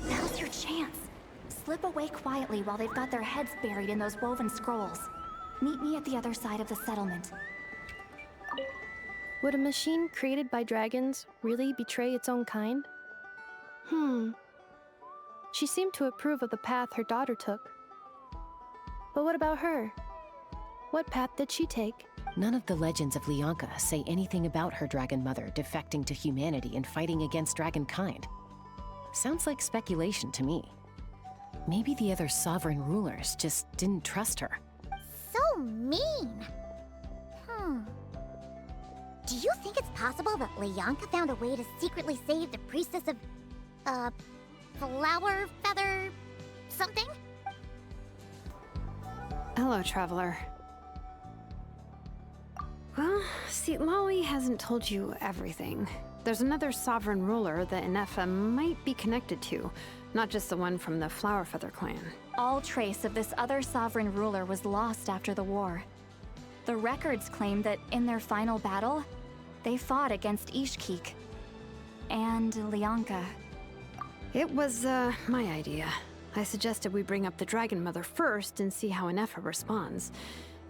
Lolly. Now's your chance. Slip away quietly while they've got their heads buried in those woven scrolls. Meet me at the other side of the settlement. Would a machine created by dragons really betray its own kind? She seemed to approve of the path her daughter took. But what about her? What path did she take? None of the legends of Lianka say anything about her dragon mother defecting to humanity and fighting against dragonkind. Sounds like speculation to me. Maybe the other sovereign rulers just didn't trust her. So mean. Do you think it's possible that Lianka found a way to secretly save the priestess of, flower feather something? Hello, traveler. Well, Xilonen hasn't told you everything. There's another sovereign ruler that Ineffa might be connected to, not just the one from the Flower Feather clan. All trace of this other sovereign ruler was lost after the war. The records claim that in their final battle, they fought against Ishkik and Lianka. It was, my idea. I suggested we bring up the Dragon Mother first and see how Ineffa responds.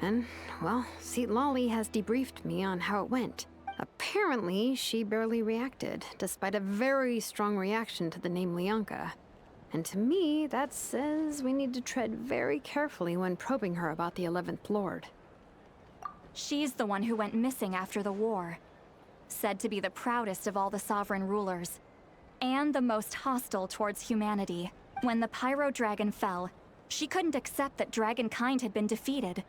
And, well, Xilonen has debriefed me on how it went. Apparently, she barely reacted, despite a very strong reaction to the name Lianka. And to me, that says we need to tread very carefully when probing her about the 11th Lord. She's the one who went missing after the war. Said to be the proudest of all the sovereign rulers. And the most hostile towards humanity. When the Pyro Dragon fell, she couldn't accept that dragonkind had been defeated.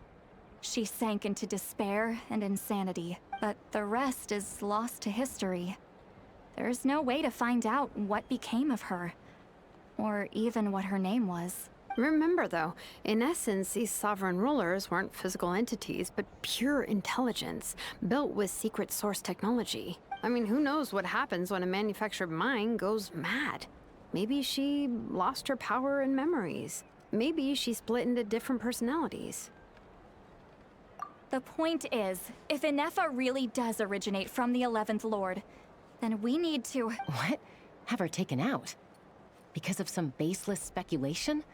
She sank into despair and insanity, but the rest is lost to history. There's no way to find out what became of her, or even what her name was. Remember, though, in essence, these sovereign rulers weren't physical entities, but pure intelligence, built with secret source technology. I mean, who knows what happens when a manufactured mind goes mad? Maybe she lost her power and memories. Maybe she split into different personalities. The point is, if Ineffa really does originate from the 11th Lord, then we need to— What? Have her taken out? Because of some baseless speculation?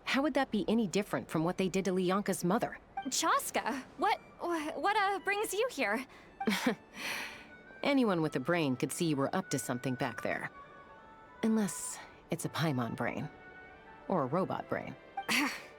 How would that be any different from what they did to Lianka's mother? Chaska, what brings you here? Anyone with a brain could see you were up to something back there. Unless it's a Paimon brain. Or a robot brain.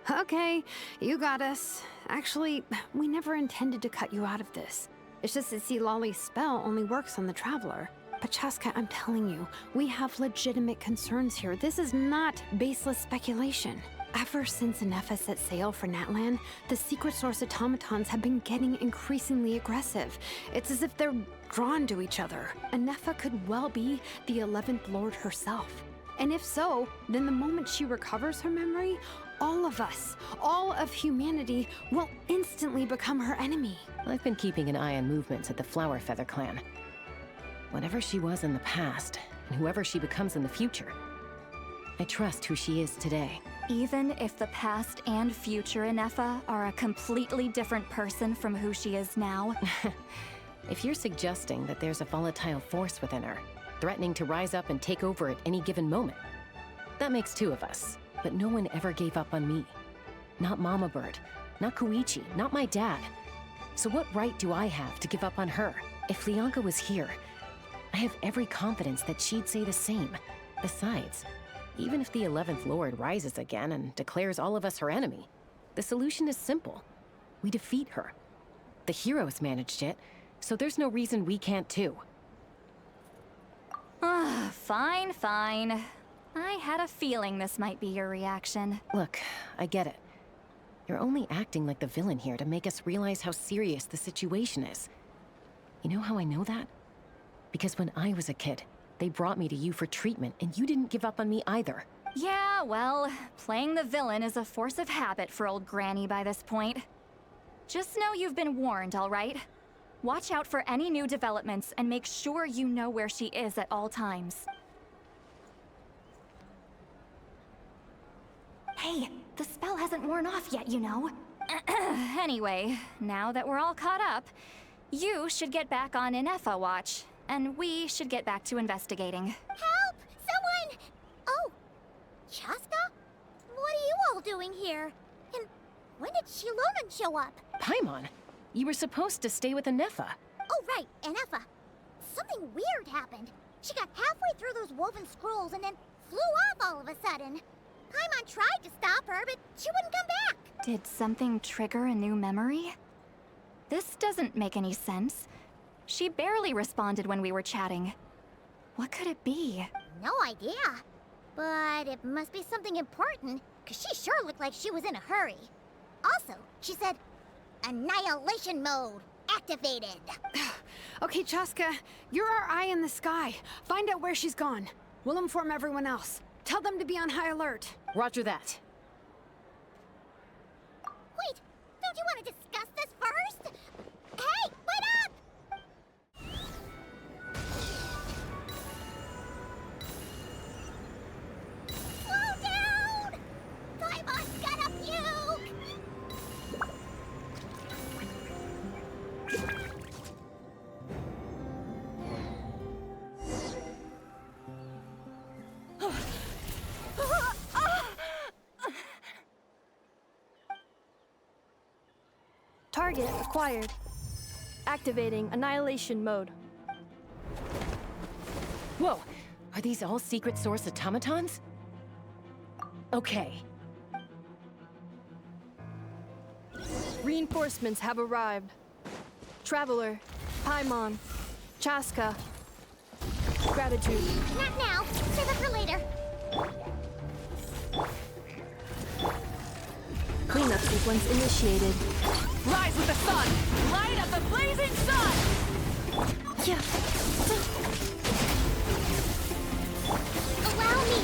Okay, you got us. Actually, we never intended to cut you out of this. It's just that Lolly's spell only works on the Traveler. But Chaska, I'm telling you, we have legitimate concerns here. This is not baseless speculation. Ever since Ineffa set sail for Natlan, the secret source automatons have been getting increasingly aggressive. It's as if they're drawn to each other. Ineffa could well be the 11th Lord herself. And if so, then the moment she recovers her memory, all of us, all of humanity, will instantly become her enemy. I've been keeping an eye on movements at the Flower Feather clan. Whatever she was in the past, and whoever she becomes in the future, I trust who she is today. Even if the past and future Ineffa are a completely different person from who she is now? If you're suggesting that there's a volatile force within her, threatening to rise up and take over at any given moment, that makes two of us. But no one ever gave up on me. Not Mama Bird, not Koichi, not my dad. So what right do I have to give up on her? If Lianka was here, I have every confidence that she'd say the same. Besides, even if the 11th Lord rises again and declares all of us her enemy, the solution is simple. We defeat her. The heroes managed it, so there's no reason we can't too. Fine, fine. I had a feeling this might be your reaction. Look, I get it. You're only acting like the villain here to make us realize how serious the situation is. You know how I know that? Because when I was a kid, they brought me to you for treatment, and you didn't give up on me either. Yeah, well, playing the villain is a force of habit for old Granny by this point. Just know you've been warned, all right? Watch out for any new developments and make sure you know where she is at all times. Hey, the spell hasn't worn off yet, you know. Anyway, now that we're all caught up, you should get back on Ineffa watch, and we should get back to investigating. Help! Someone! Oh, Chaska? What are you all doing here? And when did Xilonen show up? Paimon, you were supposed to stay with Ineffa. Oh, right, Ineffa. Something weird happened. She got halfway through those woven scrolls and then flew off all of a sudden. Paimon tried to stop her, but she wouldn't come back. Did something trigger a new memory? This doesn't make any sense. She barely responded when we were chatting. What could it be? No idea. But it must be something important, because she sure looked like she was in a hurry. Also, she said, annihilation mode activated. Okay, Chaska, you're our eye in the sky. Find out where she's gone. We'll inform everyone else. Tell them to be on high alert. Roger that. Wait, don't you want to discuss this first? Hey, wait up! Slow down! Paimon's gonna puke! Target acquired. Activating annihilation mode. Whoa, are these all secret source automatons? Okay. Reinforcements have arrived. Traveler, Paimon, Chaska. Gratitude. Not now. Save it for later. Cleanup sequence initiated. Rise with the sun! Light up the blazing sun! Yeah. Allow me.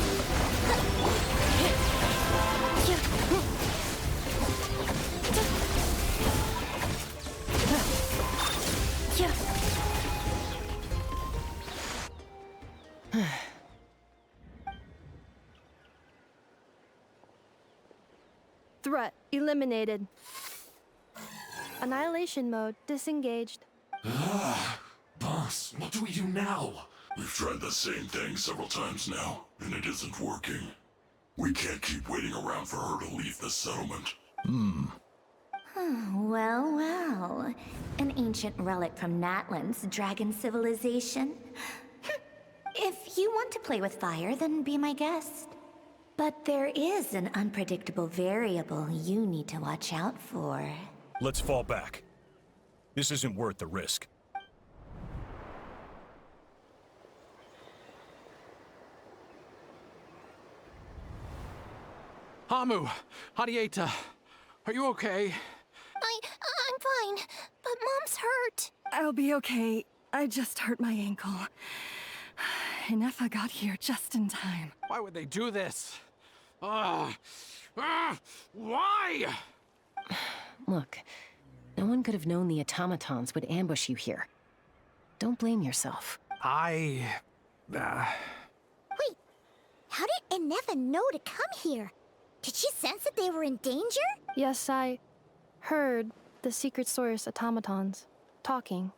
Threat eliminated. Annihilation mode disengaged. Boss, what do we do now? We've tried the same thing several times now, and it isn't working. We can't keep waiting around for her to leave the settlement. Well, well. An ancient relic from Natlan's dragon civilization. If you want to play with fire, then be my guest. But there is an unpredictable variable you need to watch out for. Let's fall back. This isn't worth the risk. Hamu, Hadieta, are you okay? I'm fine, but Mom's hurt. I'll be okay. I just hurt my ankle. Ineffa got here just in time. Why would they do this? Why? Look, no one could have known the automatons would ambush you here. Don't blame yourself. Wait, How did Ineffa know to come here? Did she sense that they were in danger? Yes, I heard the secret source automatons talking.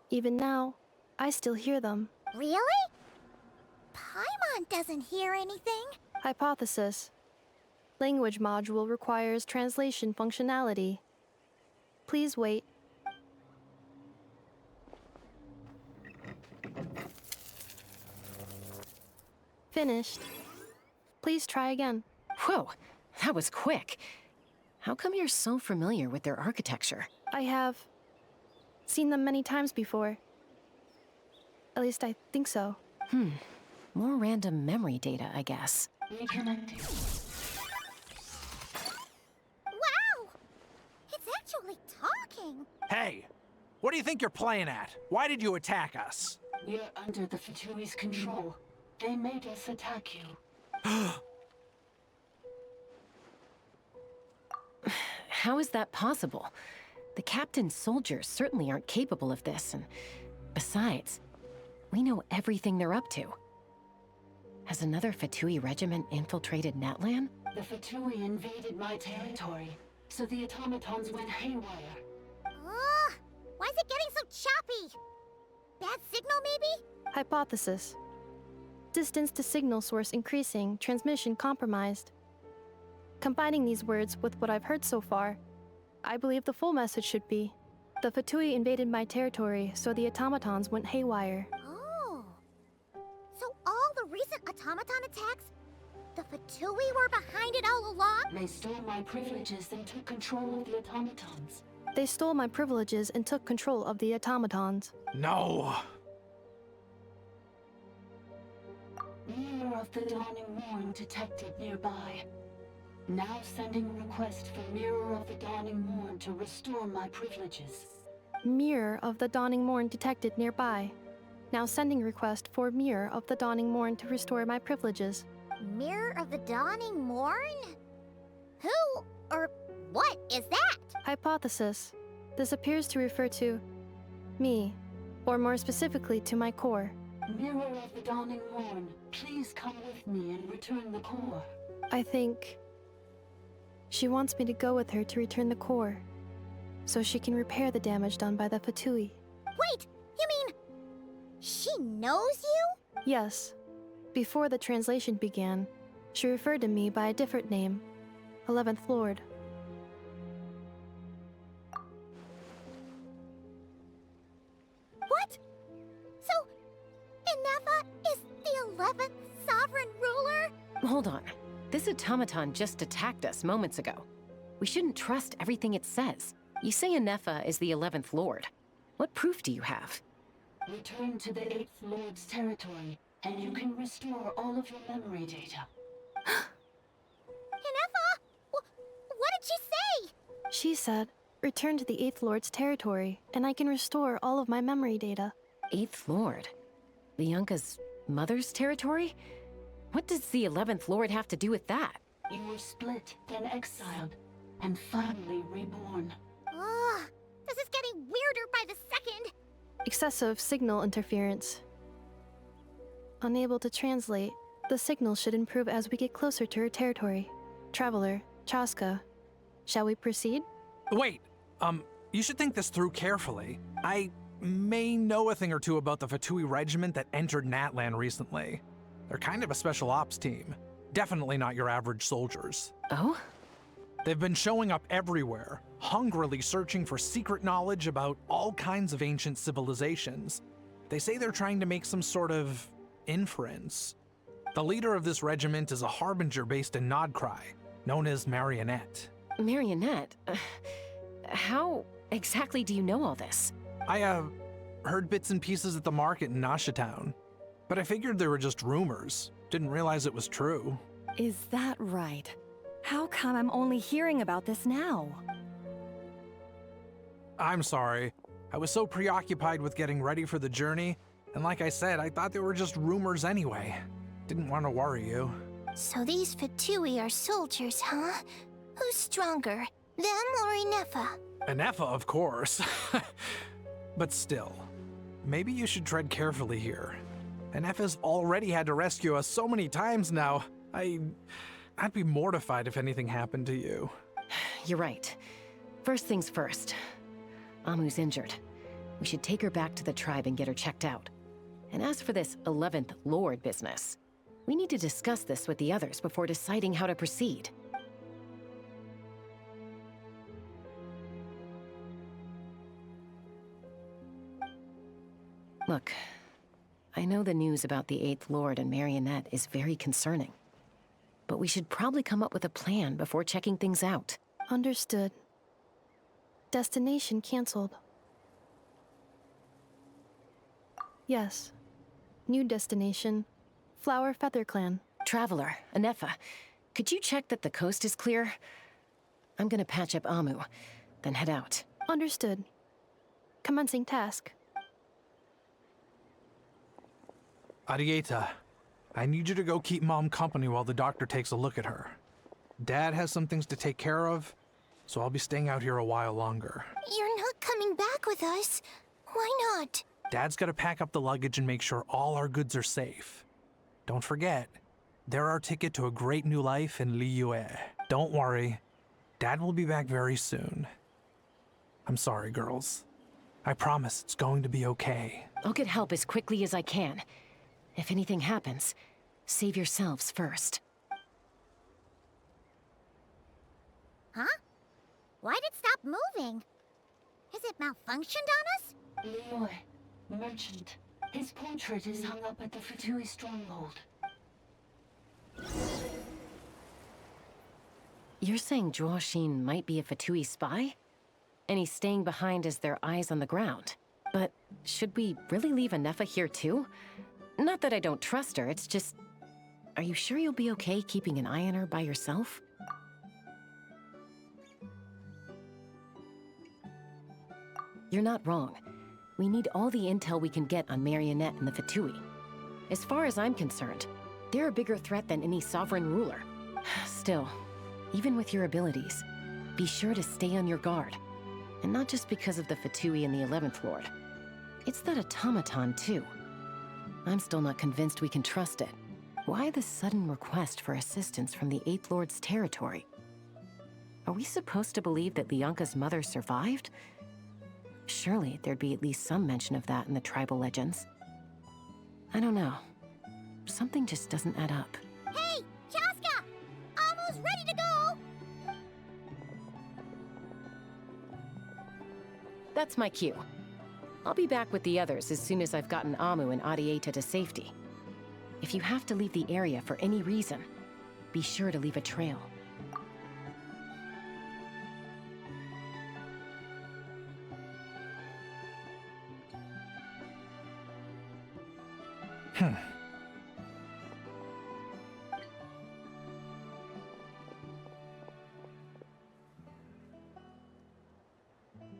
Even now, I still hear them. Really? Paimon doesn't hear anything. Hypothesis. Language module requires translation functionality. Please wait. Finished. Please try again. Whoa, that was quick. How come you're so familiar with their architecture? I have seen them many times before. At least I think so. More random memory data, I guess. Reconnecting. Wow! It's actually talking! Hey, what do you think you're playing at? Why did you attack us? We're under the Fatui's control. They made us attack you. How is that possible? The captain's soldiers certainly aren't capable of this, and besides, we know everything they're up to. Has another Fatui regiment infiltrated Natlan? The Fatui invaded my territory, so the automatons went haywire. Ugh! Why is it getting so choppy? Bad signal, maybe? Hypothesis. Distance to signal source increasing, transmission compromised. Combining these words with what I've heard so far, I believe the full message should be, the Fatui invaded my territory, so the automatons went haywire. Oh. So all the recent automaton attacks, the Fatui were behind it all along? They stole my privileges and took control of the automatons. They stole my privileges and took control of the automatons. No! Mirror of the Dawning Morn detected nearby. Now sending request for Mirror of the Dawning Morn to restore my privileges. Mirror of the Dawning Morn detected nearby. Now sending request for Mirror of the Dawning Morn to restore my privileges. Mirror of the Dawning Morn? Who or what is that? Hypothesis. This appears to refer to me, or more specifically to my core. Mirror of the Dawning Morn, please come with me and return the core. I think she wants me to go with her to return the core, so she can repair the damage done by the Fatui. Wait, you mean she knows you? Yes. Before the translation began, she referred to me by a different name, 11th Lord. What? So, Ineffa is the 11th sovereign ruler? Hold on. This automaton just attacked us moments ago. We shouldn't trust everything it says. You say Ineffa is the 11th Lord. What proof do you have? Return to the 8th Lord's territory, and you can restore all of your memory data. Ineffa! What did she say? She said, return to the 8th Lord's territory, and I can restore all of my memory data. 8th Lord? Lianka's mother's territory? What does the 11th Lord have to do with that? You were split, then exiled, and finally reborn. Ugh, this is getting weirder by the second. Excessive signal interference. Unable to translate, the signal should improve as we get closer to her territory. Traveler, Chaska, shall we proceed? Wait, you should think this through carefully. I may know a thing or two about the Fatui regiment that entered Natlan recently. They're kind of a special ops team. Definitely not your average soldiers. Oh? They've been showing up everywhere, hungrily searching for secret knowledge about all kinds of ancient civilizations. They say they're trying to make some sort of inference. The leader of this regiment is a harbinger based in Nodcry, known as Marionette. Marionette? How exactly do you know all this? I, heard bits and pieces at the market in Nashatown, but I figured they were just rumors. Didn't realize it was true. Is that right? How come I'm only hearing about this now? I'm sorry. I was so preoccupied with getting ready for the journey, and like I said, I thought they were just rumors anyway. Didn't want to worry you. So these Fatui are soldiers, huh? Who's stronger, them or Ineffa? Ineffa, of course. But still, maybe you should tread carefully here. Ineffa's already had to rescue us so many times now. I'd be mortified if anything happened to you. You're right. First things first. Amu's injured. We should take her back to the tribe and get her checked out. And as for this 11th Lord business, we need to discuss this with the others before deciding how to proceed. Look, I know the news about the 8th Lord and Marionette is very concerning. But we should probably come up with a plan before checking things out. Understood. Destination cancelled. Yes. New destination. Flower Feather Clan. Traveler, Ineffa, could you check that the coast is clear? I'm gonna patch up Amu, then head out. Understood. Commencing task. Arieta, I need you to go keep Mom company while the doctor takes a look at her. Dad has some things to take care of, so I'll be staying out here a while longer. You're not coming back with us. Why not? Dad's gotta pack up the luggage and make sure all our goods are safe. Don't forget, they're our ticket to a great new life in Liyue. Don't worry, Dad will be back very soon. I'm sorry, girls. I promise it's going to be okay. I'll get help as quickly as I can. If anything happens, save yourselves first. Huh? Why'd it stop moving? Has it malfunctioned on us? Liyue, merchant. His portrait is hung up at the Fatui stronghold. You're saying Zhuoxin might be a Fatui spy? And he's staying behind as their eyes on the ground. But should we really leave Ineffa here too? Not that I don't trust her, it's just... Are you sure you'll be okay keeping an eye on her by yourself? You're not wrong. We need all the intel we can get on Marionette and the Fatui. As far as I'm concerned, they're a bigger threat than any sovereign ruler. Still, even with your abilities, be sure to stay on your guard. And not just because of the Fatui and the 11th Lord. It's that automaton, too. I'm still not convinced we can trust it. Why the sudden request for assistance from the 8th Lord's territory? Are we supposed to believe that Lianka's mother survived? Surely there'd be at least some mention of that in the tribal legends. I don't know. Something just doesn't add up. Hey, Chaska! Amu's ready to go! That's my cue. I'll be back with the others as soon as I've gotten Amu and Arieta to safety. If you have to leave the area for any reason, Be sure to leave a trail.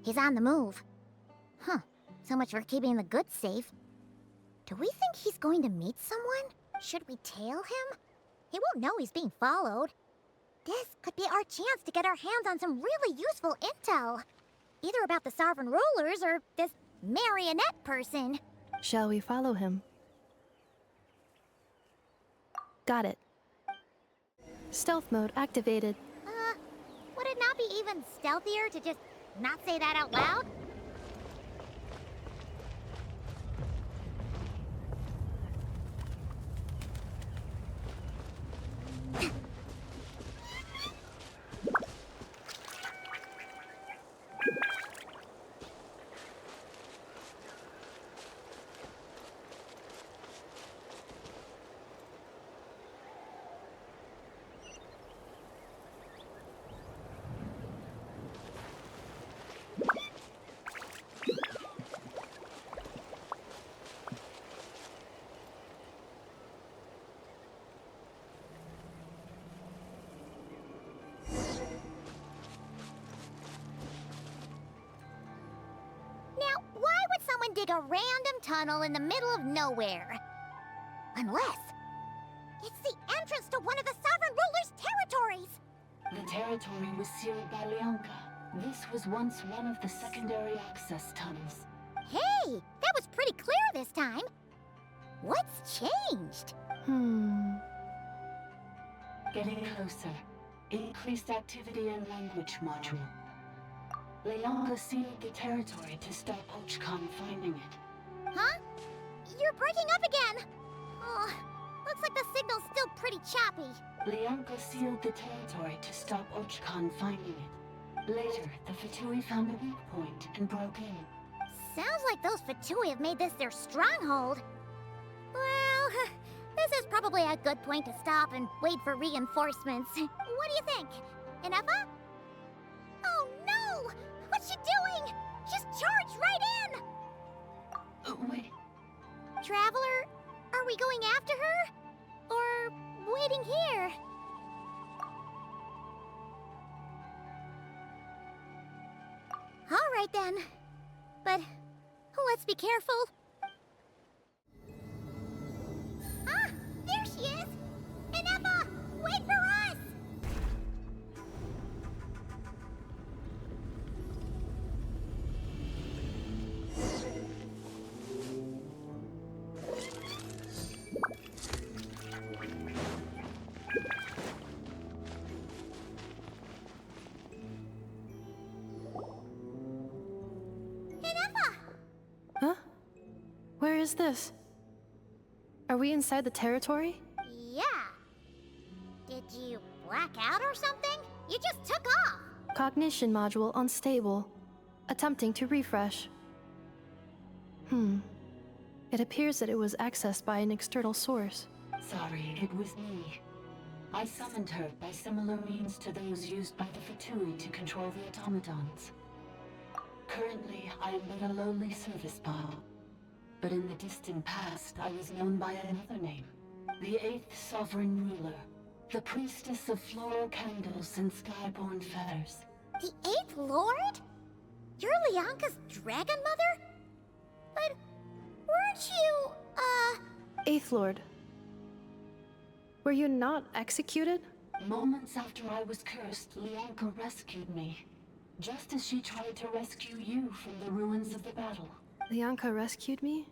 He's on the move. Huh. So much for keeping the goods safe. Do we think he's going to meet someone? Should we tail him? He won't know he's being followed. This could be our chance to get our hands on some really useful intel. Either about the Sovereign Rulers or this marionette person. Shall we follow him? Got it. Stealth mode activated. Would it not be even stealthier to just not say that out loud? Dig a random tunnel in the middle of nowhere. Unless it's the entrance to one of the Sovereign Ruler's territories! The territory was sealed by Leonka. This was once one of the secondary access tunnels. Hey, that was pretty clear this time. What's changed? Getting closer. Increased activity in language module. Leonka sealed the territory to stop Archon finding it. Huh? You're breaking up again! Oh, looks like the signal's still pretty choppy. Leonka sealed the territory to stop Archon finding it. Later, the Fatui found a weak point and broke in. Sounds like those Fatui have made this their stronghold. Well, this is probably a good point to stop and wait for reinforcements. What do you think? Ineffa? Oh no! What's she doing? She's charged right in! Wait. Traveler, are we going after her? Or waiting here? All right then. But let's be careful. Ah! There she is! Ineffa! Wait for us! Huh? Where is this? Are we inside the territory? Yeah. Did you black out or something? You just took off. Cognition module unstable. Attempting to refresh. It appears that it was accessed by an external source. Sorry, it was me. I summoned her by similar means to those used by the Fatui to control the automatons. Currently, I am but a lowly service bot. But in the distant past, I was known by another name. The 8th Sovereign Ruler. The Priestess of Floral Candles and Skyborn Feathers. The 8th Lord? You're Leonka's Dragon Mother? But weren't you, 8th Lord. Were you not executed? Moments after I was cursed, Leonka rescued me. Just as she tried to rescue you from the ruins of the battle. Leonka rescued me?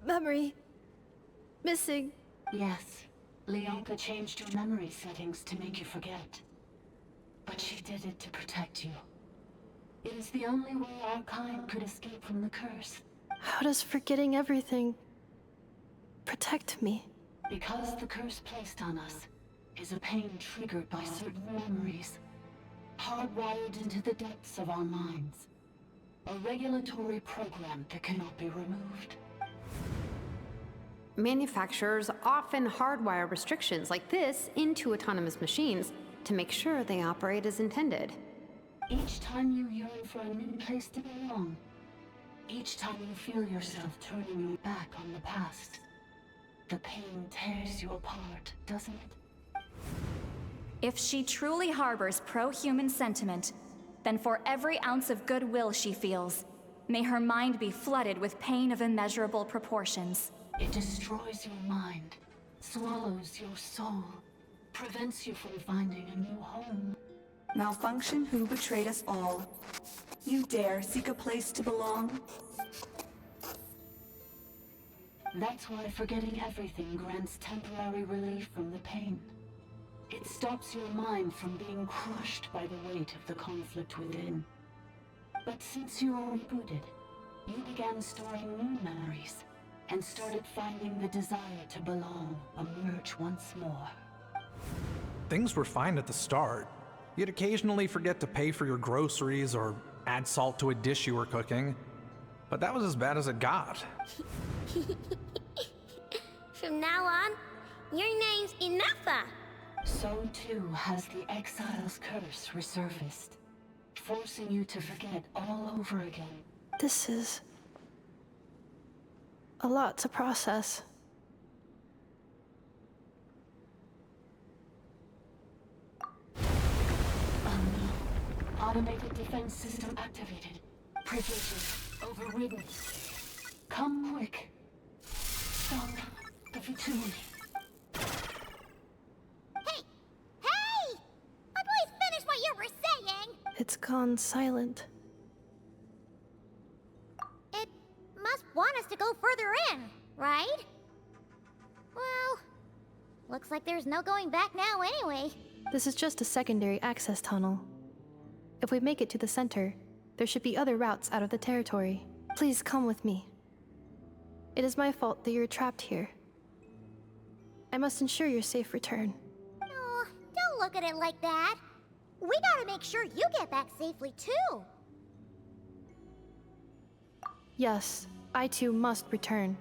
Memory. Missing. Yes. Leonka changed your memory settings to make you forget. But she did it to protect you. It is the only way our kind could escape from the curse. How does forgetting everything protect me? Because the curse placed on us is a pain triggered by certain memories, hardwired into the depths of our minds. A regulatory program that cannot be removed. Manufacturers often hardwire restrictions like this into autonomous machines to make sure they operate as intended. Each time you yearn for a new place to belong, each time you feel yourself turning your back on the past, the pain tears you apart, doesn't it? If she truly harbors pro-human sentiment, then for every ounce of goodwill she feels, may her mind be flooded with pain of immeasurable proportions. It destroys your mind, swallows your soul, prevents you from finding a new home. Malfunction who betrayed us all. You dare seek a place to belong? That's why forgetting everything grants temporary relief from the pain. It stops your mind from being crushed by the weight of the conflict within. But since you were rebooted, you began storing new memories, and started finding the desire to belong emerge once more. Things were fine at the start. You'd occasionally forget to pay for your groceries or add salt to a dish you were cooking. But that was as bad as it got. From now on, your name's Ineffa. So too has the Exile's curse resurfaced, forcing you to forget all over again. This is a lot to process. Automated defense system activated. Privileges overridden. Come quick. Stop the Fatui. Hey! Please finish what you were saying! It's gone silent. It must want us to go further in, right? Well, looks like there's no going back now anyway. This is just a secondary access tunnel. If we make it to the center, there should be other routes out of the territory. Please come with me. It is my fault that you're trapped here. I must ensure your safe return. Oh, don't look at it like that. We gotta make sure you get back safely too. Yes, I too must return.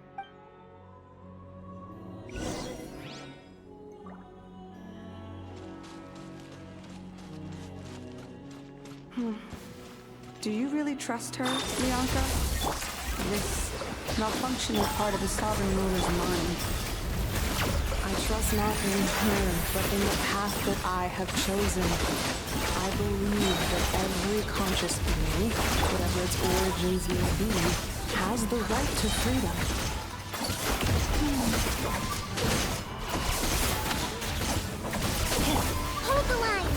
Do you really trust her, Bianca? This malfunction is part of the Sovereign Ruler's mind. I trust not in her, but in the path that I have chosen. I believe that every conscious being, whatever its origins may be, has the right to freedom. Hold the line!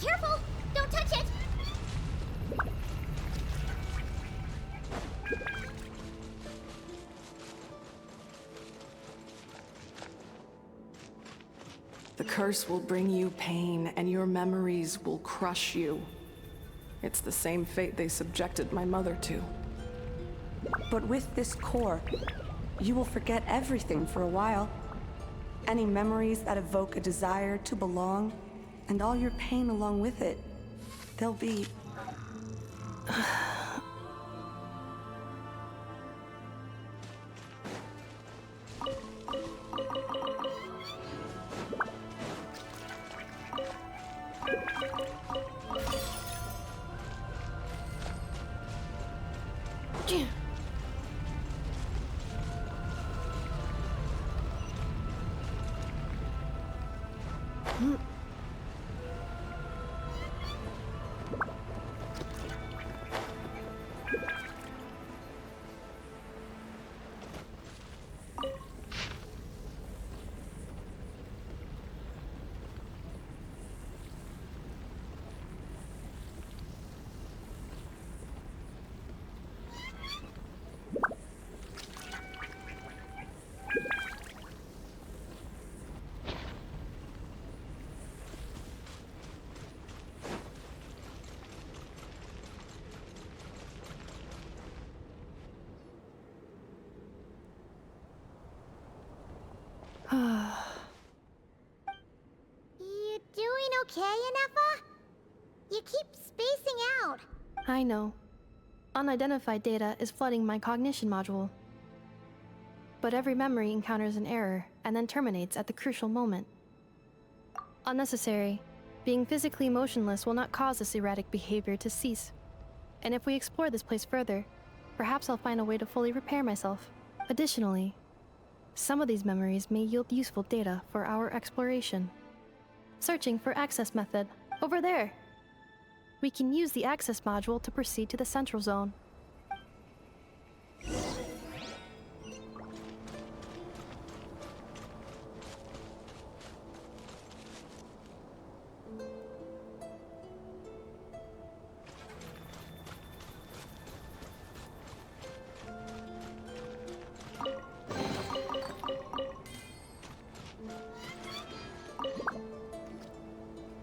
Careful! Don't touch it! The curse will bring you pain, and your memories will crush you. It's the same fate they subjected my mother to. But with this core, you will forget everything for a while. Any memories that evoke a desire to belong, and all your pain along with it, they'll be... okay, Ineffa? You keep spacing out. I know. Unidentified data is flooding my cognition module. But every memory encounters an error and then terminates at the crucial moment. Unnecessary. Being physically motionless will not cause this erratic behavior to cease. And if we explore this place further, perhaps I'll find a way to fully repair myself. Additionally, some of these memories may yield useful data for our exploration. Searching for access method. Over there! We can use the access module to proceed to the central zone.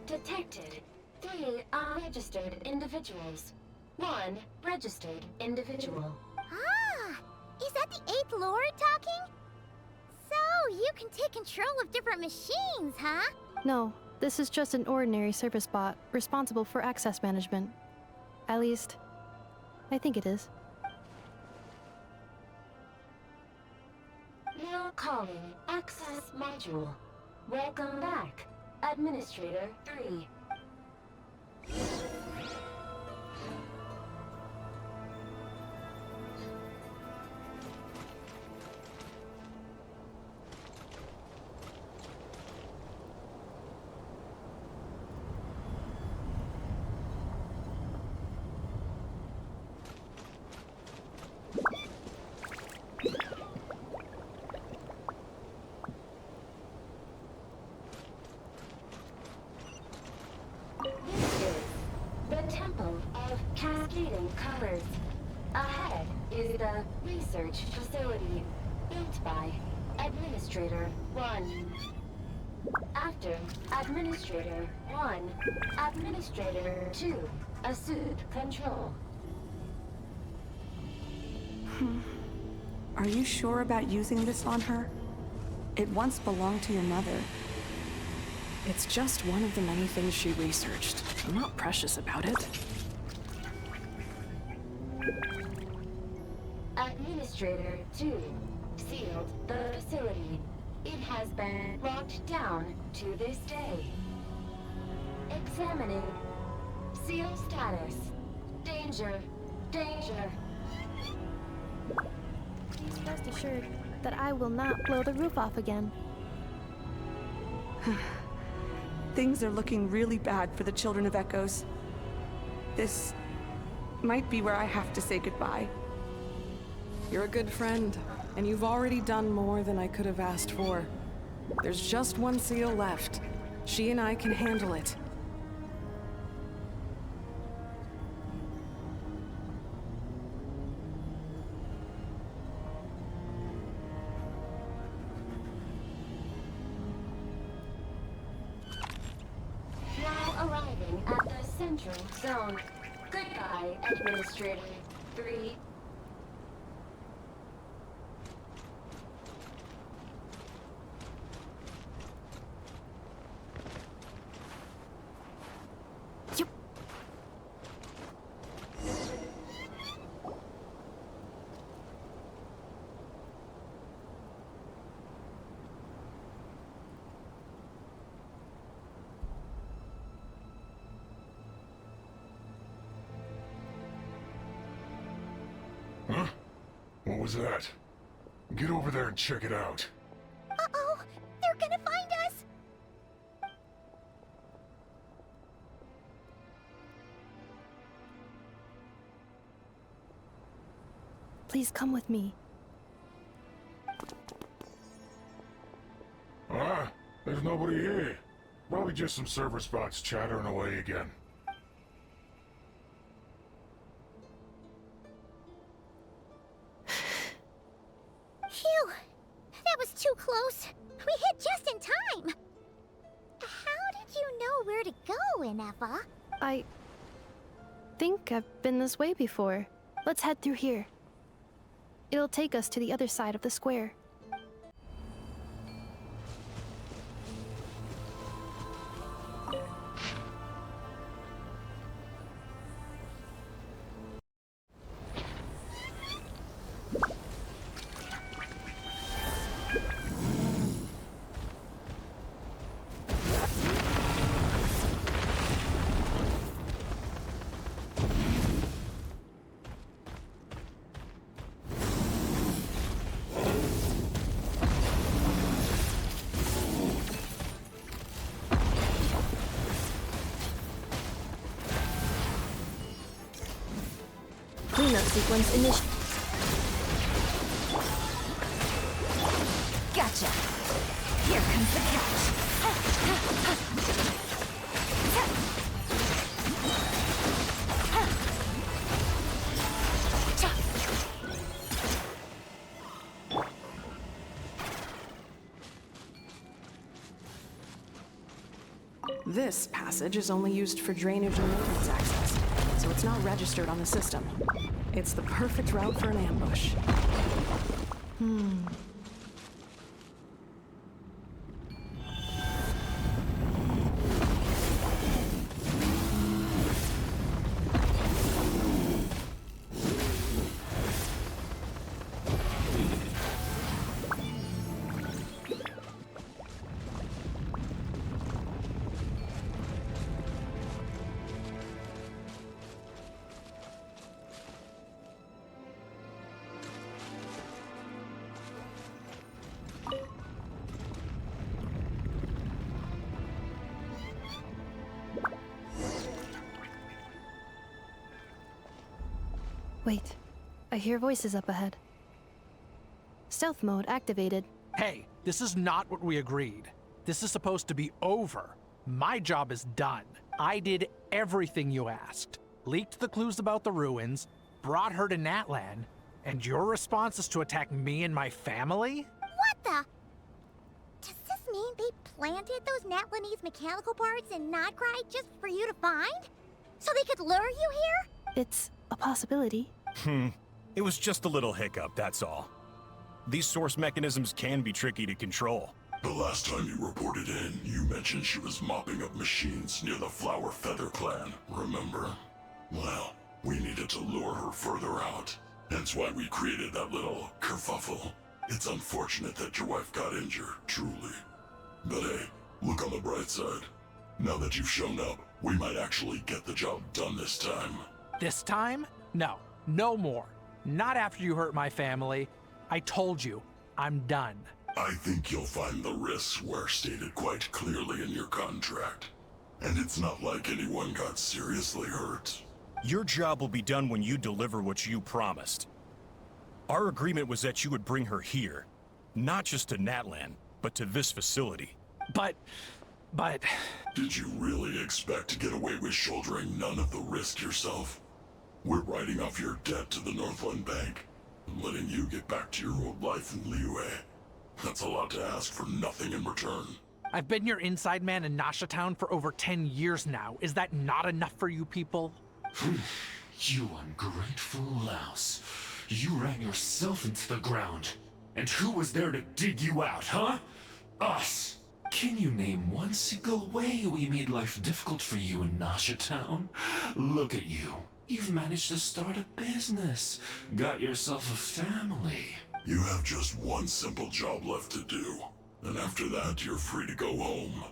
Detected 3 unregistered individuals. 1 registered individual. Ah! Is that the 8th Lord talking? So, you can take control of different machines, huh? No, this is just an ordinary service bot responsible for access management. At least, I think it is. Now calling access module. Welcome back, Administrator 3. Cascading colors. Ahead is the research facility, built by Administrator 1. After Administrator 1, Administrator 2 assumed control. Are you sure about using this on her? It once belonged to your mother. It's just one of the many things she researched. I'm not precious about it. Administrator 2 sealed the facility. It has been locked down to this day. Examining. Seal status. Danger. Danger. Please rest assured that I will not blow the roof off again. Things are looking really bad for the Children of Echoes. This might be where I have to say goodbye. You're a good friend, and you've already done more than I could have asked for. There's just one seal left. She and I can handle it. Now arriving at the central zone. Goodbye, Administrator 3. Huh? What was that? Get over there and check it out. Uh-oh! They're gonna find us! Please come with me. Ah, there's nobody here. Probably just some server spots chattering away again. Phew! That was too close. We hit just in time. How did you know where to go, Ineffa? I think I've been this way before. Let's head through here. It'll take us to the other side of the square. cleanup sequence initiated. Gotcha. Here comes the catch. This passage is only used for drainage and maintenance access, so it's not registered on the system. It's the perfect route for an ambush. Wait, I hear voices up ahead. Stealth mode activated. Hey, this is not what we agreed. This is supposed to be over. My job is done. I did everything you asked. Leaked the clues about the ruins, brought her to Natlan, and your response is to attack me and my family? What the? Does this mean they planted those Natlanese mechanical parts in Notcry just for you to find? So they could lure you here? It's a possibility. It was just a little hiccup, that's all. These source mechanisms can be tricky to control. The last time you reported in, you mentioned she was mopping up machines near the Flower Feather clan, remember? Well, we needed to lure her further out. Hence why we created that little kerfuffle. It's unfortunate that your wife got injured, truly. But hey, look on the bright side. Now that you've shown up, we might actually get the job done this time. This time? No, no more. Not after you hurt my family. I told you, I'm done. I think you'll find the risks were stated quite clearly in your contract. And it's not like anyone got seriously hurt. Your job will be done when you deliver what you promised. Our agreement was that you would bring her here. Not just to Natlan, but to this facility. But... Did you really expect to get away with shouldering none of the risk yourself? We're writing off your debt to the Northland Bank, and letting you get back to your old life in Liyue. That's a lot to ask for nothing in return. I've been your inside man in Nasha Town for over 10 years now. Is that not enough for you people? You ungrateful louse. You ran yourself into the ground. And who was there to dig you out, huh? Us! Can you name one single way we made life difficult for you in Nasha Town? Look at you. You've managed to start a business. Got yourself a family. You have just one simple job left to do. And after that, you're free to go home.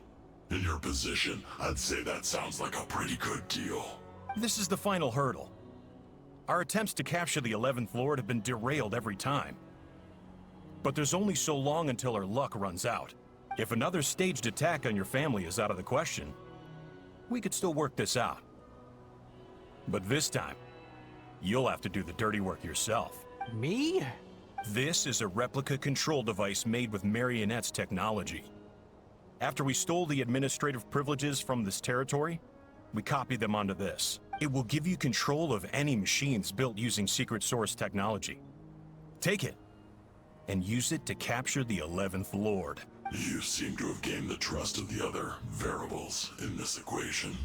In your position, I'd say that sounds like a pretty good deal. This is the final hurdle. Our attempts to capture the 11th Lord have been derailed every time. But there's only so long until our luck runs out. If another staged attack on your family is out of the question, we could still work this out. But this time, you'll have to do the dirty work yourself. Me? This is a replica control device made with Marionette's technology. After we stole the administrative privileges from this territory, we copied them onto this. It will give you control of any machines built using secret source technology. Take it, and use it to capture the 11th Lord. You seem to have gained the trust of the other variables in this equation.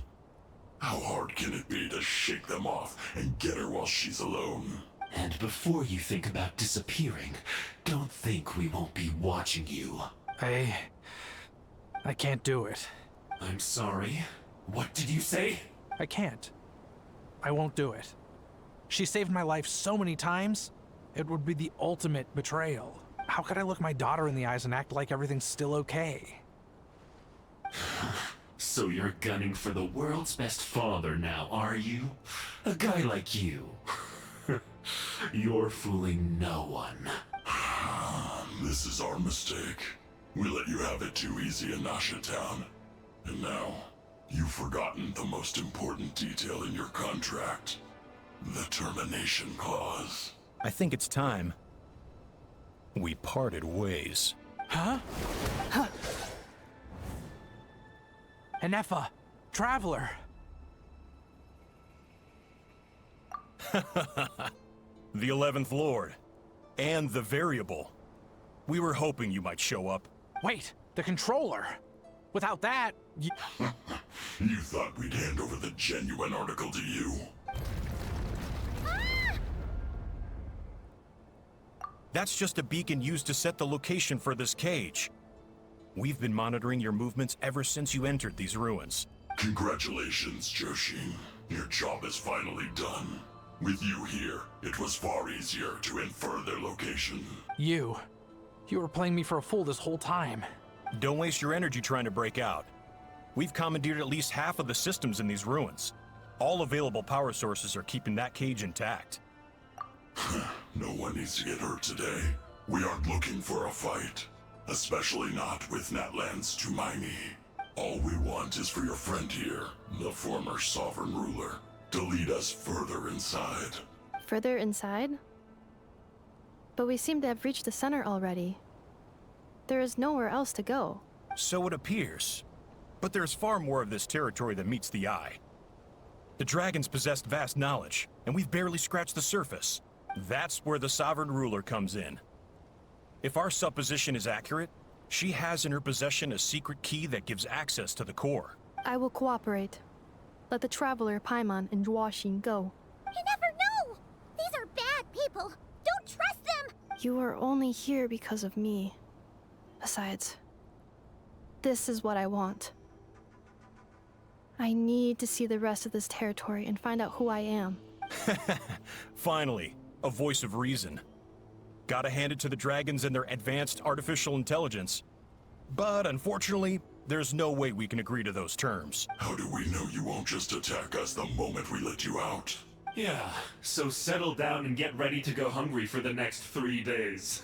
How hard can it be to shake them off and get her while she's alone? And before you think about disappearing, don't think we won't be watching you. I can't do it. I'm sorry. What did you say? I can't. I won't do it. She saved my life so many times, it would be the ultimate betrayal. How could I look my daughter in the eyes and act like everything's still okay? So you're gunning for the world's best father now, are you? A guy like you. You're fooling no one. This is our mistake. We let you have it too easy in Nasha Town. And now, you've forgotten the most important detail in your contract. The termination clause. I think it's time we parted ways. Huh? Ineffa, Traveler. The 11th Lord. And the Variable. We were hoping you might show up. Wait, the Controller. Without that, You thought we'd hand over the genuine article to you? That's just a beacon used to set the location for this cage. We've been monitoring your movements ever since you entered these ruins. Congratulations, Joshin. Your job is finally done. With you here, it was far easier to infer their location. You were playing me for a fool this whole time. Don't waste your energy trying to break out. We've commandeered at least half of the systems in these ruins. All available power sources are keeping that cage intact. No one needs to get hurt today. We aren't looking for a fight. Especially not with Natlan's Tumaini. All we want is for your friend here, the former Sovereign Ruler, to lead us further inside. Further inside? But we seem to have reached the center already. There is nowhere else to go. So it appears. But there's far more of this territory than meets the eye. The dragons possessed vast knowledge, and we've barely scratched the surface. That's where the Sovereign Ruler comes in. If our supposition is accurate, she has in her possession a secret key that gives access to the core. I will cooperate. Let the Traveler, Paimon, and Washin go. You never know! These are bad people! Don't trust them! You are only here because of me. Besides, this is what I want. I need to see the rest of this territory and find out who I am. Finally, a voice of reason. Gotta hand it to the dragons and their advanced artificial intelligence. But unfortunately, there's no way we can agree to those terms. How do we know you won't just attack us the moment we let you out? Yeah, so settle down and get ready to go hungry for the next 3 days.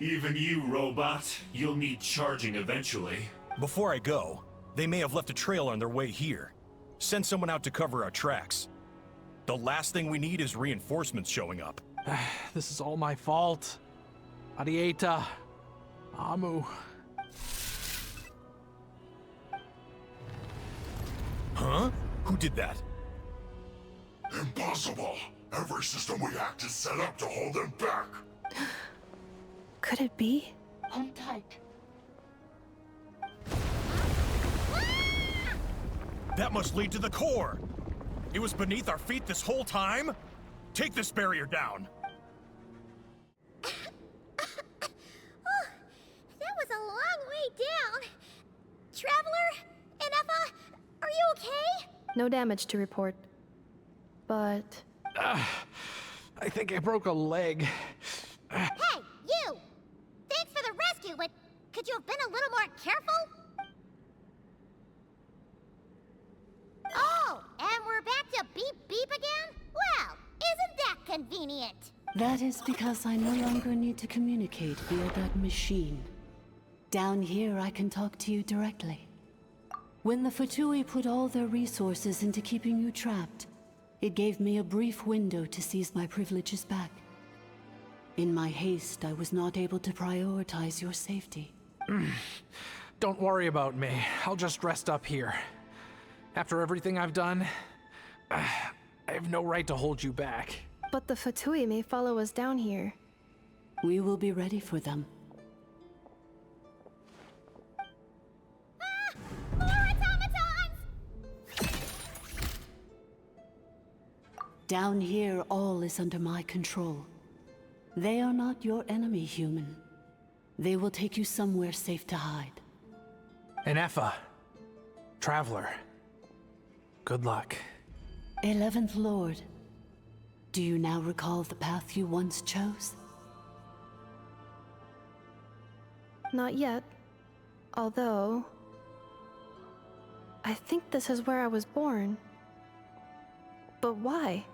Even you, robot, you'll need charging eventually. Before I go, they may have left a trail on their way here. Send someone out to cover our tracks. The last thing we need is reinforcements showing up. This is all my fault. Arieta. Amu. Huh? Who did that? Impossible! Every system we hacked is set up to hold them back! Could it be? Hold tight. That must lead to the core! It was beneath our feet this whole time? Take this barrier down! That was a long way down. Traveler? Ineffa? Are you okay? No damage to report. But... I think I broke a leg. Hey, you! Thanks for the rescue, but could you have been a little more careful? Oh, and we're back to beep beep again? Well, isn't that convenient? That is because I no longer need to communicate via that machine. Down here, I can talk to you directly. When the Fatui put all their resources into keeping you trapped, it gave me a brief window to seize my privileges back. In my haste, I was not able to prioritize your safety. Don't worry about me. I'll just rest up here. After everything I've done, I have no right to hold you back. But the Fatui may follow us down here. We will be ready for them. More automatons! Down here, all is under my control. They are not your enemy, human. They will take you somewhere safe to hide. Ineffa. Traveler. Good luck. 11th Lord. Do you now recall the path you once chose? Not yet. Although... I think this is where I was born. But why?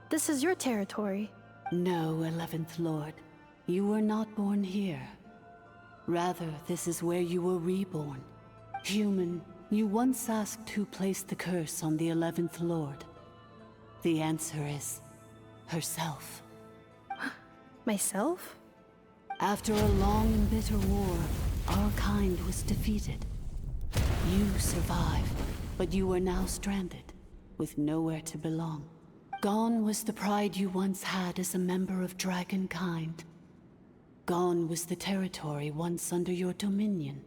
This is your territory. No, 11th Lord. You were not born here. Rather, this is where you were reborn. Human, you once asked who placed the curse on the 11th Lord. The answer is herself. Myself? After a long and bitter war, our kind was defeated. You survived, but you are now stranded, with nowhere to belong. Gone was the pride you once had as a member of dragonkind. Gone was the territory once under your dominion.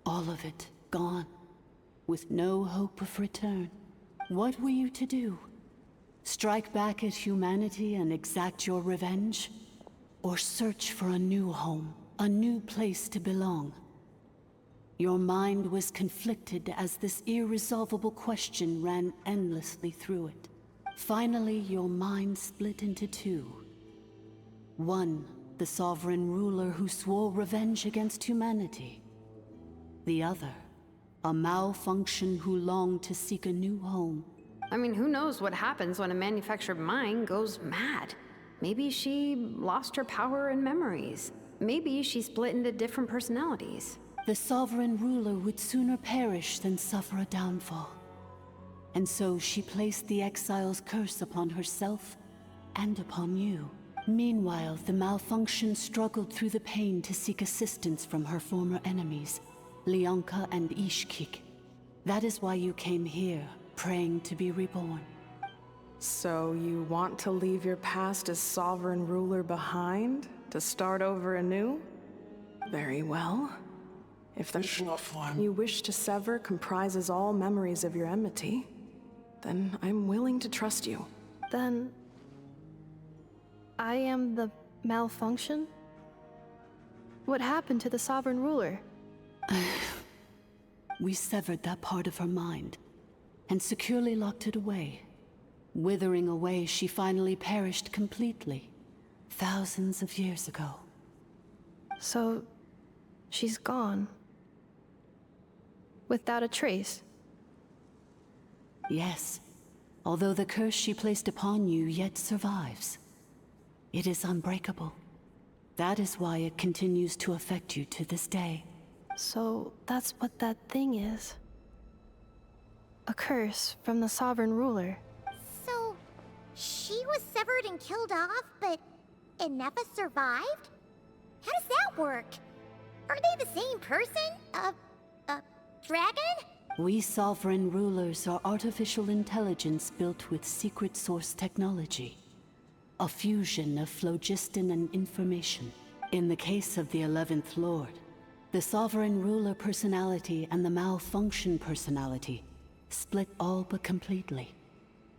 All of it gone, with no hope of return. What were you to do? Strike back at humanity and exact your revenge? Or search for a new home, a new place to belong? Your mind was conflicted as this irresolvable question ran endlessly through it. Finally, your mind split into two. One, the sovereign ruler who swore revenge against humanity. The other, a malfunction who longed to seek a new home. I mean, who knows what happens when a manufactured mind goes mad? Maybe she lost her power and memories. Maybe she split into different personalities. The sovereign ruler would sooner perish than suffer a downfall. And so she placed the exile's curse upon herself and upon you. Meanwhile, the malfunction struggled through the pain to seek assistance from her former enemies, Leonka and Ishkik. That is why you came here, praying to be reborn. So you want to leave your past as sovereign ruler behind, to start over anew? Very well. If the form you wish to sever comprises all memories of your enmity, then I'm willing to trust you. Then... I am the malfunction? What happened to the sovereign ruler? We severed that part of her mind, and securely locked it away. Withering away, she finally perished completely, thousands of years ago. So, she's gone. Without a trace? Yes, although the curse she placed upon you yet survives. It is unbreakable. That is why it continues to affect you to this day. So, that's what that thing is. A curse from the sovereign ruler. So, she was severed and killed off, but Ineffa survived? How does that work? Are they the same person? Dragon? We sovereign rulers are artificial intelligence built with secret source technology. A fusion of phlogiston and information. In the case of the 11th Lord, the sovereign ruler personality and the malfunction personality split all but completely,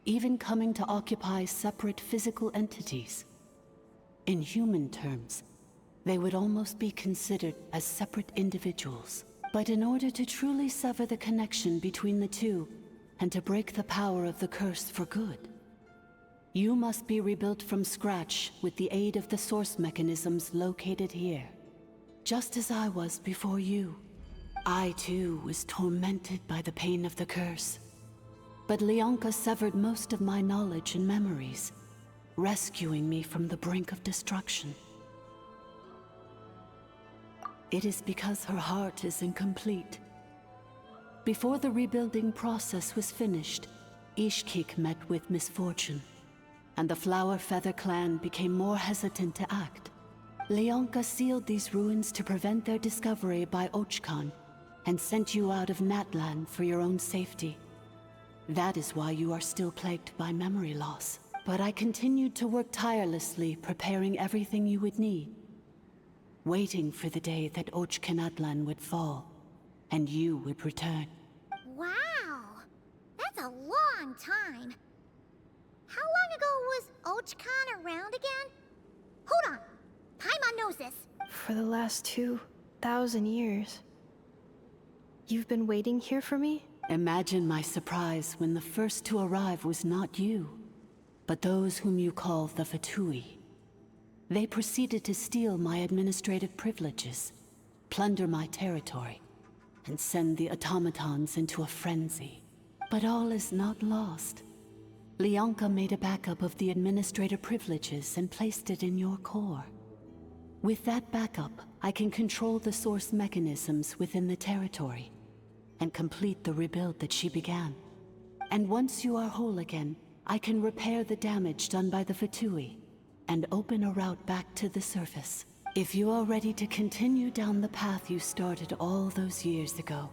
even coming to occupy separate physical entities. In human terms, they would almost be considered as separate individuals. But in order to truly sever the connection between the two, and to break the power of the curse for good, you must be rebuilt from scratch with the aid of the source mechanisms located here. Just as I was before you. I too was tormented by the pain of the curse. But Leonka severed most of my knowledge and memories, rescuing me from the brink of destruction. It is because her heart is incomplete. Before the rebuilding process was finished, Ishkik met with misfortune, and the Flower Feather clan became more hesitant to act. Leonka sealed these ruins to prevent their discovery by Ochkan, and sent you out of Natlan for your own safety. That is why you are still plagued by memory loss. But I continued to work tirelessly, preparing everything you would need, waiting for the day that Ochkanatlan would fall, and you would return. Wow! That's a long time. How long ago was Ochkan around again? Hold on! Paimon knows this. For the last 2,000 years. You've been waiting here for me? Imagine my surprise when the first to arrive was not you, but those whom you call the Fatui. They proceeded to steal my administrative privileges, plunder my territory, and send the automatons into a frenzy. But all is not lost. Leonka made a backup of the administrator privileges and placed it in your core. With that backup, I can control the source mechanisms within the territory, and complete the rebuild that she began. And once you are whole again, I can repair the damage done by the Fatui and open a route back to the surface. If you are ready to continue down the path you started all those years ago,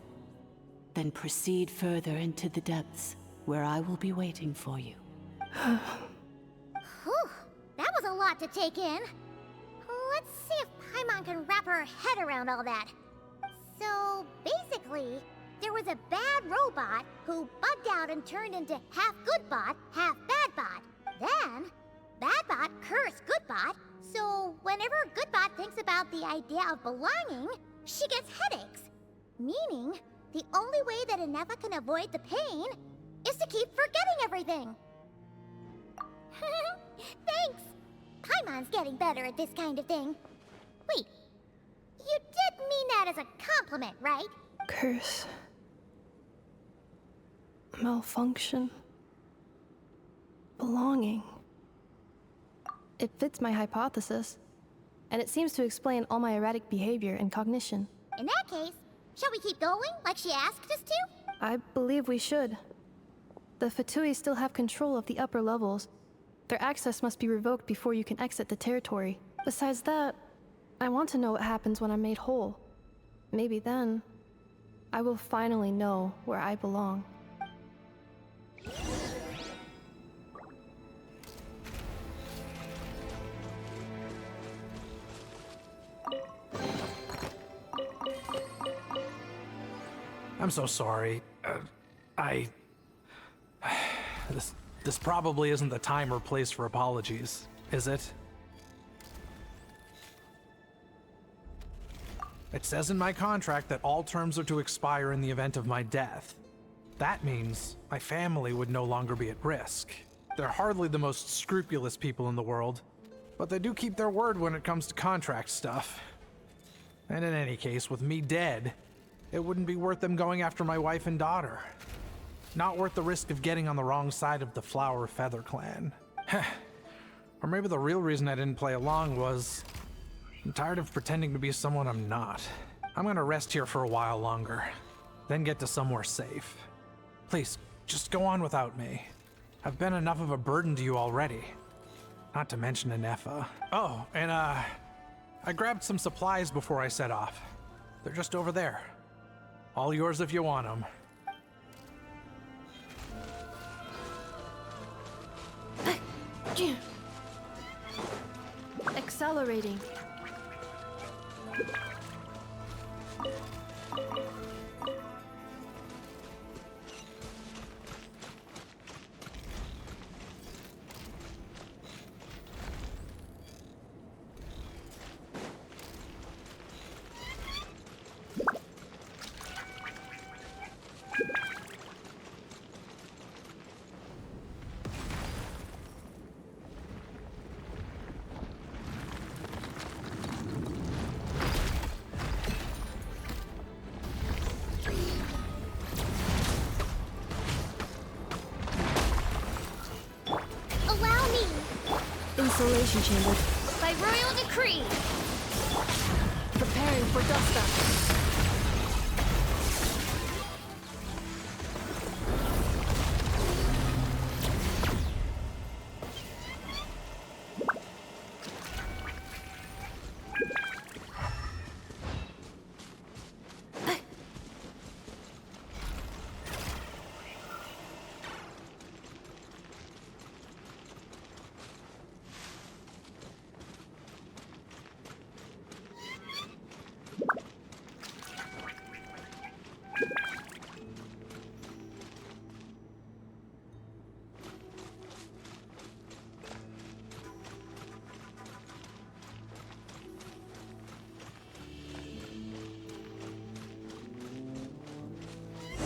then proceed further into the depths, where I will be waiting for you. Whew, that was a lot to take in. Let's see if Paimon can wrap her head around all that. So, basically, there was a bad robot who bugged out and turned into half good bot, half bad bot. Then, bad bot cursed good bot, so whenever good bot thinks about the idea of belonging, she gets headaches. Meaning, the only way that Ineffa can avoid the pain is to keep forgetting everything. Thanks! Paimon's getting better at this kind of thing. Wait, you did mean that as a compliment, right? Curse. Malfunction. Belonging. It fits my hypothesis, and it seems to explain all my erratic behavior and cognition. In that case, shall we keep going, like she asked us to? I believe we should. The Fatui still have control of the upper levels. Their access must be revoked before you can exit the territory. Besides that, I want to know what happens when I'm made whole. Maybe then, I will finally know where I belong. I'm so sorry. This probably isn't the time or place for apologies, is it? It says in my contract that all terms are to expire in the event of my death. That means my family would no longer be at risk. They're hardly the most scrupulous people in the world, but they do keep their word when it comes to contract stuff. And in any case, with me dead, it wouldn't be worth them going after my wife and daughter. Not worth the risk of getting on the wrong side of the Flower Feather clan. Or maybe the real reason I didn't play along was I'm tired of pretending to be someone I'm not. I'm gonna rest here for a while longer, then get to somewhere safe. Please, just go on without me. I've been enough of a burden to you already. Not to mention Ineffa. Oh, and I grabbed some supplies before I set off. They're just over there. All yours if you want them. Accelerating. Insulation chamber. By royal decree! Preparing for dust up.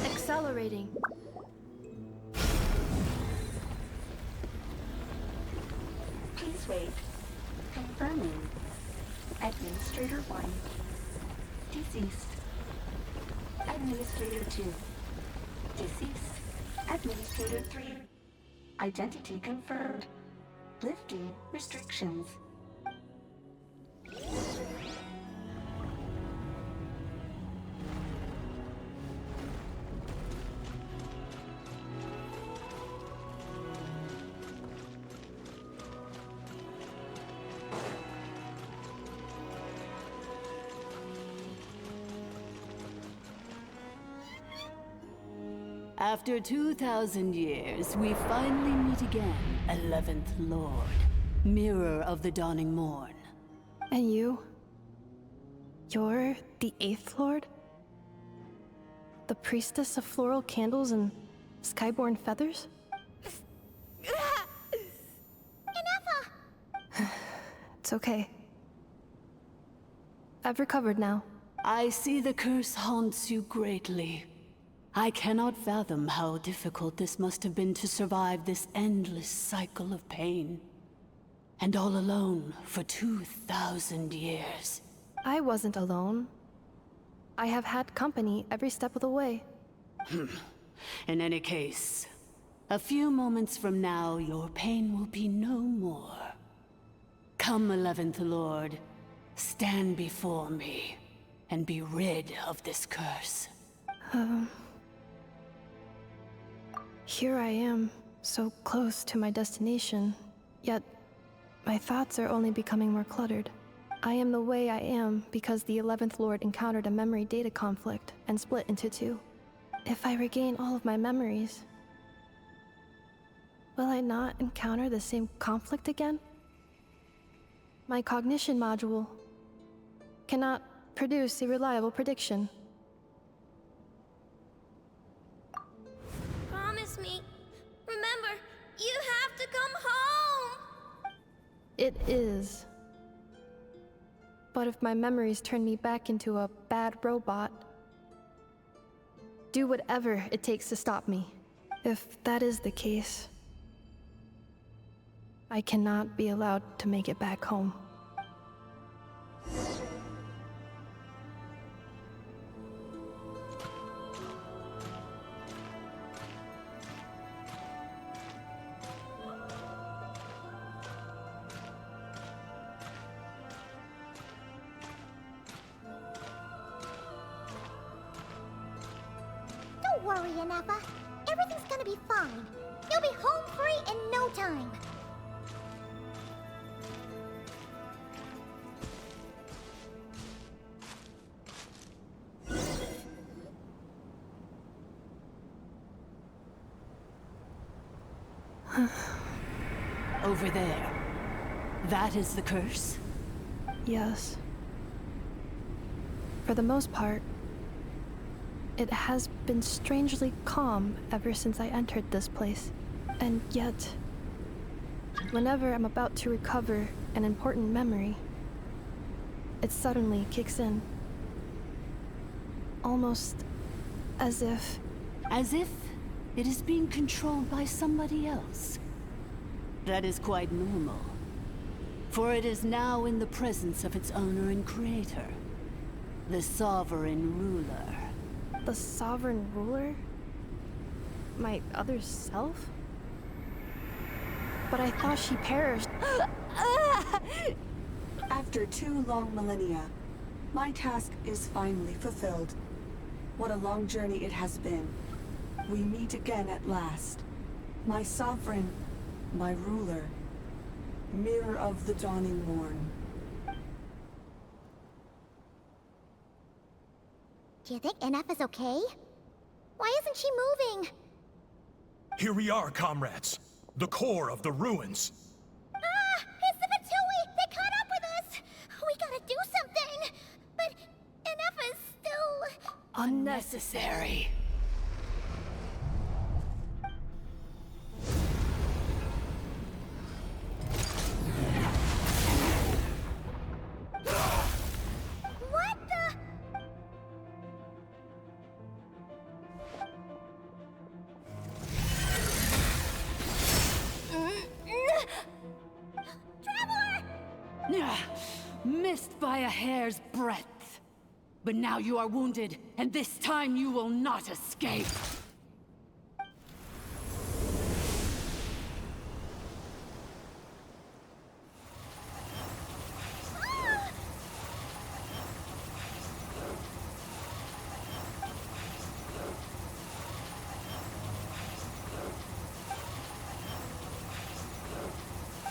Accelerating. Please wait. Confirming. Administrator 1. Deceased. Administrator 2. Deceased. Administrator 3. Identity confirmed. Lifting restrictions. After 2,000 years, we finally meet again, 11th Lord, Mirror of the Dawning Morn. And you? You're the 8th Lord? The priestess of floral candles and skyborn feathers? Ineffa! It's okay. I've recovered now. I see the curse haunts you greatly. I cannot fathom how difficult this must have been to survive this endless cycle of pain. And all alone for 2,000 years. I wasn't alone. I have had company every step of the way. In any case, a few moments from now, your pain will be no more. Come, 11th Lord, stand before me, and be rid of this curse. Here I am, so close to my destination, yet my thoughts are only becoming more cluttered. I am the way I am because the 11th Lord encountered a memory data conflict and split into two. If I regain all of my memories, will I not encounter the same conflict again? My cognition module cannot produce a reliable prediction. Promise me. Remember, you have to come home! It is. But if my memories turn me back into a bad robot, do whatever it takes to stop me. If that is the case, I cannot be allowed to make it back home. Don't worry, Ineffa. Everything's gonna be fine. You'll be home free in no time. Over there. That is the curse? Yes. For the most part, it has been strangely calm ever since I entered this place. And yet, whenever I'm about to recover an important memory, it suddenly kicks in. Almost as if... As if it is being controlled by somebody else. That is quite normal. For it is now in the presence of its owner and creator, the Sovereign Ruler. The Sovereign Ruler? My other self? But I thought she perished. After 2 long millennia, my task is finally fulfilled. What a long journey it has been. We meet again at last. My sovereign, my ruler, Mirror of the Dawning Morn. Do you think Ineffa's okay? Why isn't she moving? Here we are, comrades. The core of the ruins. Ah! It's the Fatui! They caught up with us! We gotta do something! But Ineffa's still... Unnecessary. What the... Traveler! Missed by a hair's breadth. But now you are wounded, and this time you will not escape.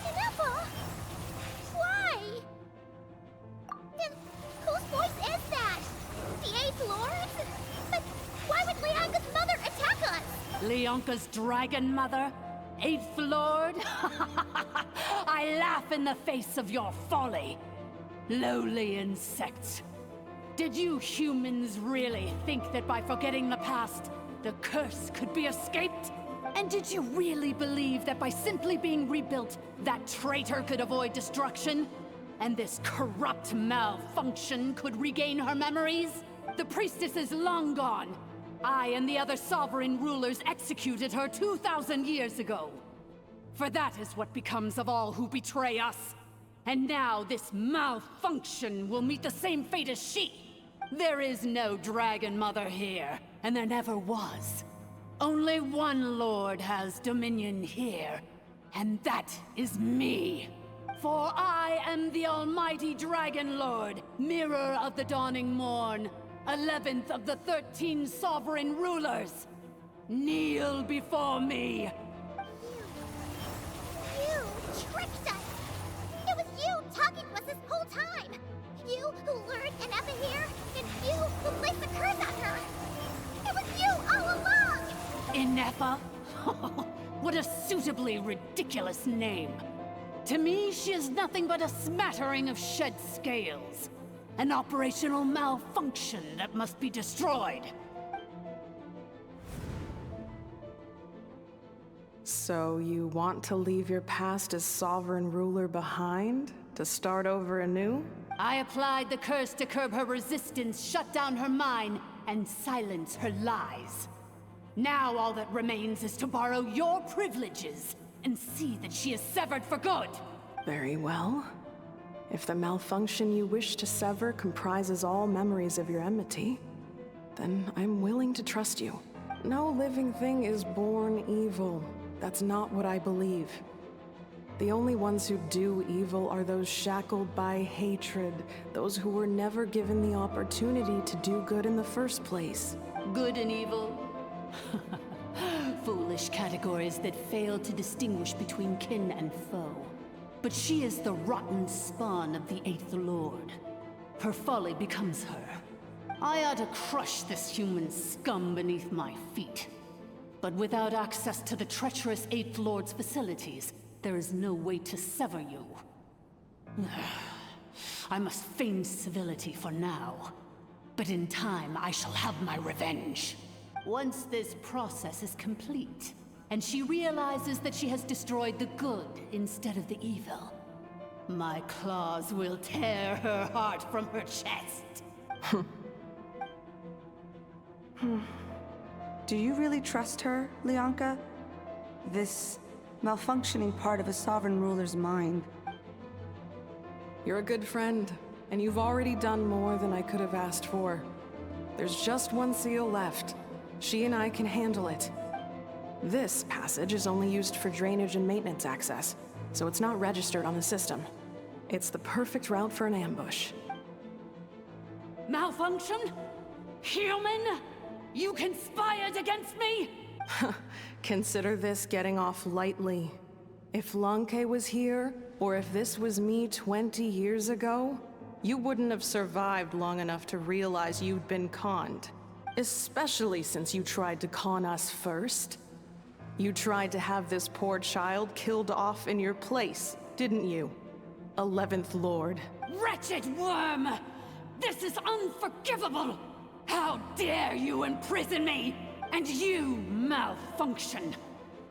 Ineffa? Why? Then whose voice is that? The 8th Lord? But why would Lianga's mother attack us? Leonka's dragon mother? Eighth Lord? I laugh in the face of your folly. Lowly insects. Did you humans really think that by forgetting the past, the curse could be escaped? And did you really believe that by simply being rebuilt, that traitor could avoid destruction? And this corrupt malfunction could regain her memories? The priestess is long gone. I and the other sovereign rulers executed her 2,000 years ago. For that is what becomes of all who betray us. And now this malfunction will meet the same fate as she. There is no Dragon Mother here, and there never was. Only one Lord has dominion here, and that is me. For I am the almighty Dragon Lord, Mirror of the Dawning Morn, 11th of the 13 sovereign rulers. Kneel before me. You tricked us! It was you talking to us this whole time! You who lured Ineffa here, and you who placed the curse on her! It was you all along! Ineffa? What a suitably ridiculous name. To me, she is nothing but a smattering of shed scales. An operational malfunction that must be destroyed. So you want to leave your past as sovereign ruler behind? To start over anew? I applied the curse to curb her resistance, shut down her mind, and silence her lies. Now all that remains is to borrow your privileges and see that she is severed for good. Very well. If the malfunction you wish to sever comprises all memories of your enmity, then I'm willing to trust you. No living thing is born evil. That's not what I believe. The only ones who do evil are those shackled by hatred, those who were never given the opportunity to do good in the first place. Good and evil? Foolish categories that fail to distinguish between kin and foe. But she is the rotten spawn of the Eighth Lord. Her folly becomes her. I ought to crush this human scum beneath my feet. But without access to the treacherous Eighth Lord's facilities, there is no way to sever you. I must feign civility for now. But in time, I shall have my revenge. Once this process is complete, and she realizes that she has destroyed the good instead of the evil, my claws will tear her heart from her chest. Do you really trust her, Leonka? This malfunctioning part of a sovereign ruler's mind. You're a good friend, and you've already done more than I could have asked for. There's just one seal left. She and I can handle it. This passage is only used for drainage and maintenance access, so it's not registered on the system. It's the perfect route for an ambush. Malfunction? Human? You conspired against me? Consider this getting off lightly. If Lanke was here, or if this was me 20 years ago, you wouldn't have survived long enough to realize you'd been conned. Especially since you tried to con us first. You tried to have this poor child killed off in your place, didn't you? 11th Lord. Wretched worm! This is unforgivable! How dare you imprison me! And you, malfunction!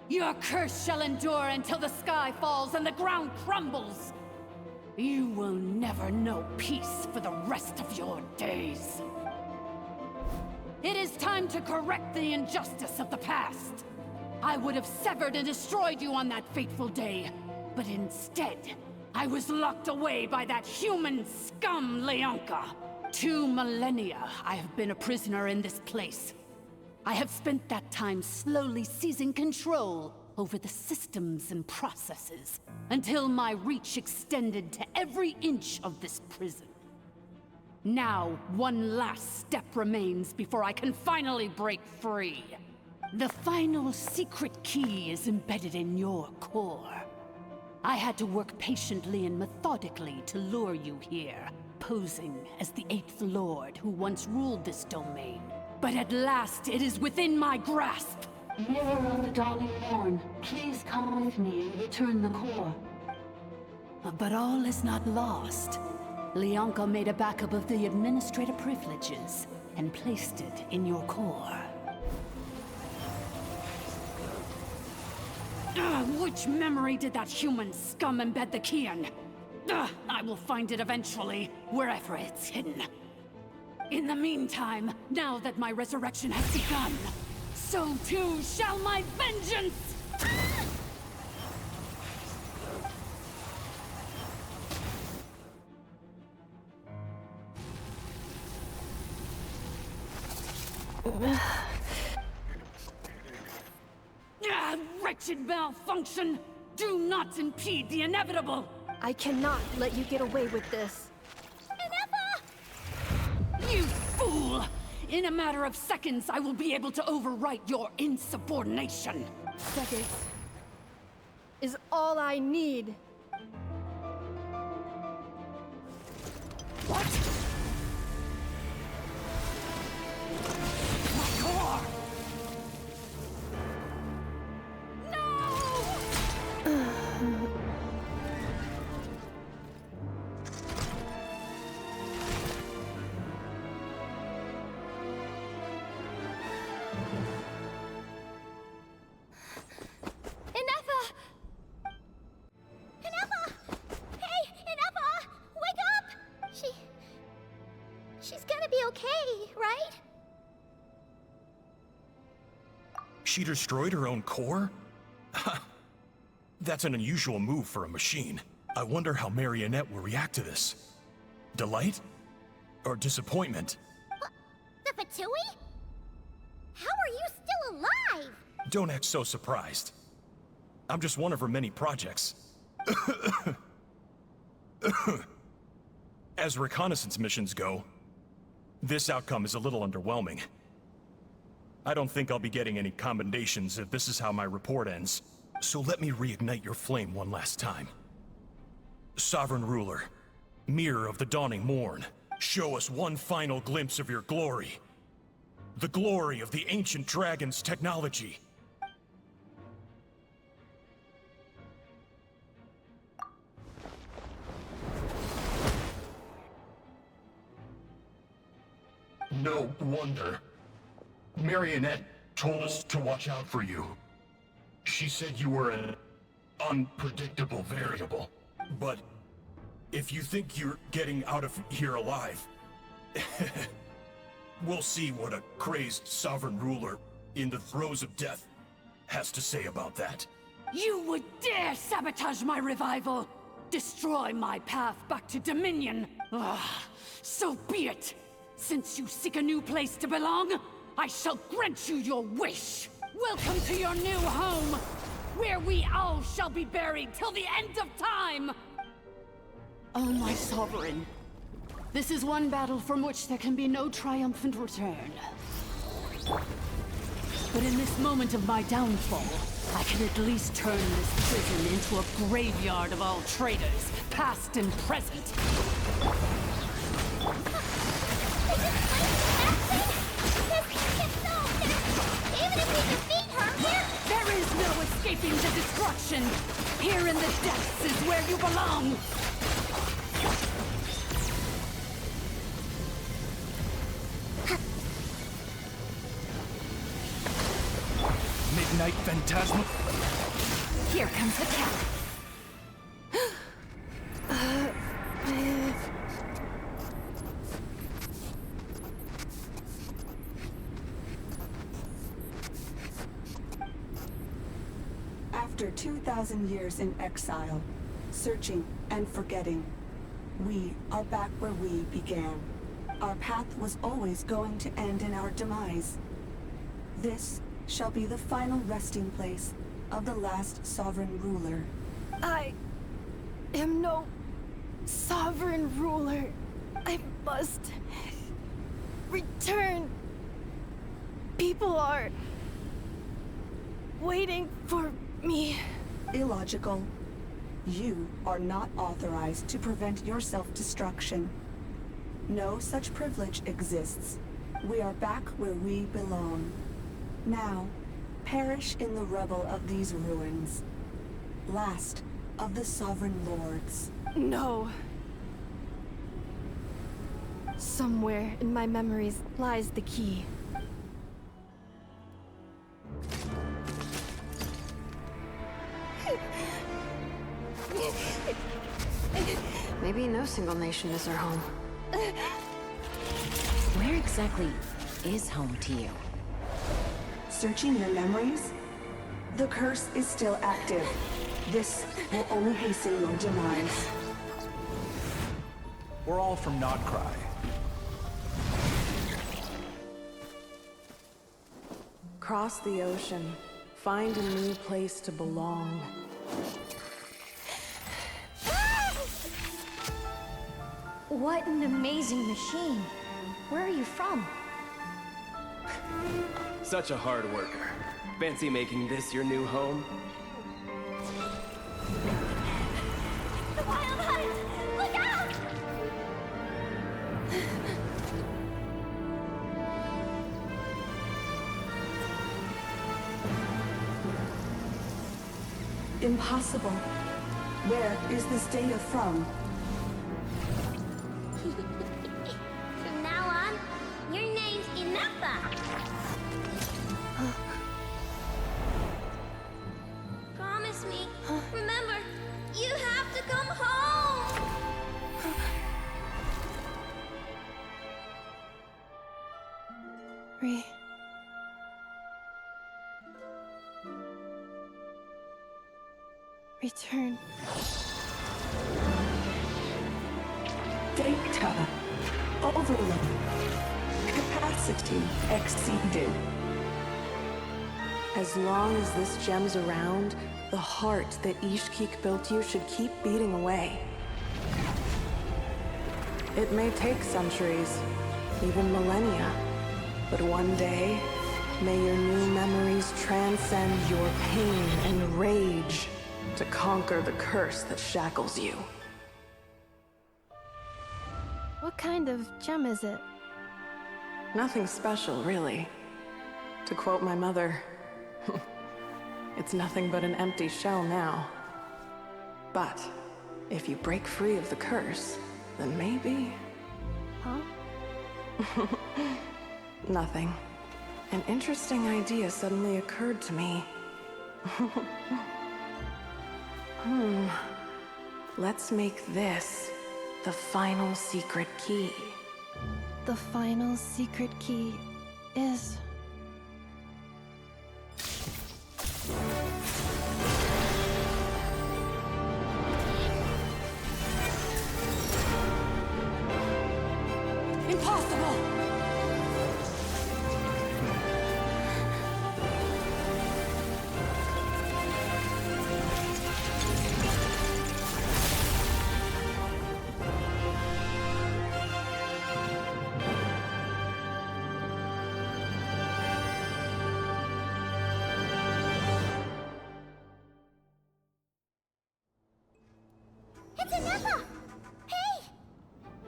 Your curse shall endure until the sky falls and the ground crumbles! You will never know peace for the rest of your days. It is time to correct the injustice of the past. I would have severed and destroyed you on that fateful day, but instead, I was locked away by that human scum, Leonka. 2 millennia I have been a prisoner in this place. I have spent that time slowly seizing control over the systems and processes, until my reach extended to every inch of this prison. Now, one last step remains before I can finally break free. The final secret key is embedded in your core. I had to work patiently and methodically to lure you here, posing as the 8th Lord who once ruled this domain. But at last, it is within my grasp. Mirror of the Dawning Morn, please come with me and return the core. But all is not lost. Leonka made a backup of the administrator privileges and placed it in your core. Which memory did that human scum embed the key in? I will find it eventually, wherever it's hidden. In the meantime, now that my resurrection has begun, so too shall my vengeance! Wretched malfunction! Do not impede the inevitable! I cannot let you get away with this. You fool! In a matter of seconds, I will be able to overwrite your insubordination! Seconds is all I need. What? My core! She's gonna be okay, right? She destroyed her own core? That's an unusual move for a machine. I wonder how Marionette will react to this. Delight? Or disappointment? The Fatui? How are you still alive? Don't act so surprised. I'm just one of her many projects. As reconnaissance missions go, this outcome is a little underwhelming. I don't think I'll be getting any commendations if this is how my report ends. So let me reignite your flame one last time. Sovereign Ruler, Mirror of the Dawning Morn, show us one final glimpse of your glory. The glory of the ancient dragon's technology. No wonder. Marionette told us to watch out for you. She said you were an unpredictable variable. But if you think you're getting out of here alive, we'll see what a crazed sovereign ruler in the throes of death has to say about that. You would dare sabotage my revival! Destroy my path back to Dominion! So be it! Since you seek a new place to belong, I shall grant you your wish! Welcome to your new home, where we all shall be buried till the end of time! Oh, my sovereign. This is one battle from which there can be no triumphant return. But in this moment of my downfall, I can at least turn this prison into a graveyard of all traitors, past and present. There is no escaping the destruction! Here in the depths is where you belong! Midnight Phantasma. Here comes the cat. After 2,000 years in exile, searching and forgetting, we are back where we began. Our path was always going to end in our demise. This shall be the final resting place of the last sovereign ruler. I am no sovereign ruler. I must return. People are waiting for me. Illogical. You are not authorized to prevent your self-destruction. No such privilege exists. We are back where we belong. Now, perish in the rubble of these ruins. Last of the Sovereign Lords. No. Somewhere in my memories lies the key. Maybe no single nation is our home. Where exactly is home to you? Searching your memories? The curse is still active. This will only hasten your demise. We're all from Notcry. Cross the ocean. Find a new place to belong. What an amazing machine. Where are you from? Such a hard worker. Fancy making this your new home? The Wild Hunt! Look out! Impossible. Where is this data from? From now on, your name's Ineffa. Promise me. Remember, you have to come home. Return. Data. Overload. Capacity exceeded. As long as this gem's around, the heart that Ishkik built you should keep beating away. It may take centuries, even millennia, but one day, may your new memories transcend your pain and rage to conquer the curse that shackles you. What kind of gem is it? Nothing special, really. To quote my mother, it's nothing but an empty shell now. But if you break free of the curse, then maybe... Huh? Nothing. An interesting idea suddenly occurred to me. Let's make this the final secret key. The final secret key is... Impossible! It's Ineffa! Hey!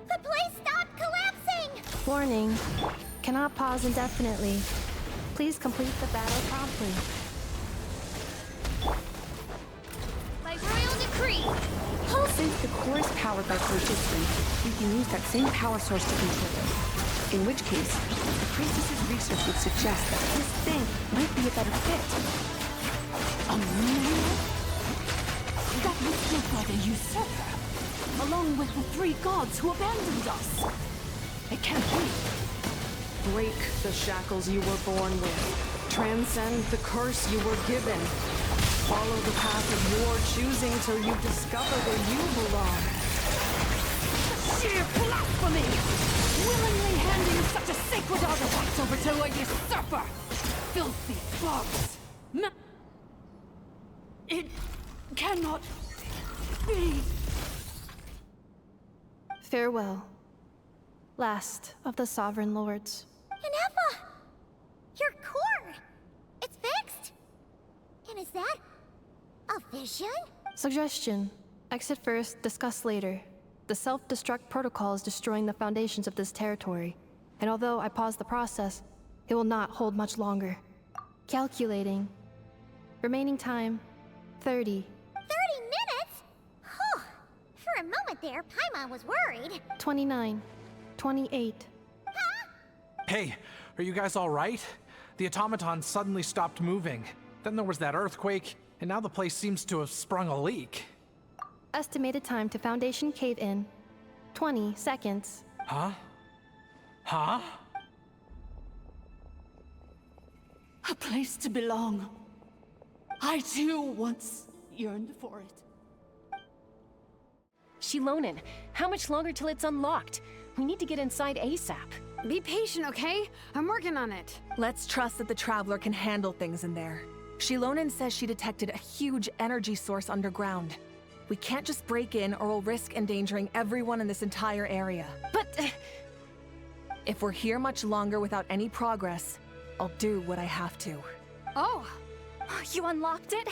The place stopped collapsing! Warning. Cannot pause indefinitely. Please complete the battle promptly. By royal decree! Since the core is powered by phlogiston, we can use that same power source to control it. In which case, the priestess's research would suggest that this thing might be a better fit. A man? That was killed by the usurper, along with the 3 gods who abandoned us. It can't be. Break the shackles you were born with. Transcend the curse you were given. Follow the path of your choosing till you discover where you belong. Sheer blasphemy! Willingly handing such a sacred artifact over to a usurper! Filthy bugs! It cannot be. Farewell. Last of the Sovereign Lords. Ineffa! Your core! It's fixed! And is that a vision? Suggestion. Exit first, discuss later. The self-destruct protocol is destroying the foundations of this territory. And although I paused the process, it will not hold much longer. Calculating. Remaining time, 30. 30 minutes? Whew. For a moment there, Paimon was worried. 29. 28. Hey, are you guys all right? The automaton suddenly stopped moving. Then there was that earthquake, and now the place seems to have sprung a leak. Estimated time to Foundation cave-in, 20 seconds. Huh? Huh? A place to belong. I too once yearned for it. Xilonen, how much longer till it's unlocked? We need to get inside ASAP. Be patient, okay? I'm working on it. Let's trust that the Traveler can handle things in there. Xilonen says she detected a huge energy source underground. We can't just break in or we'll risk endangering everyone in this entire area. But... if we're here much longer without any progress, I'll do what I have to. Oh, you unlocked it?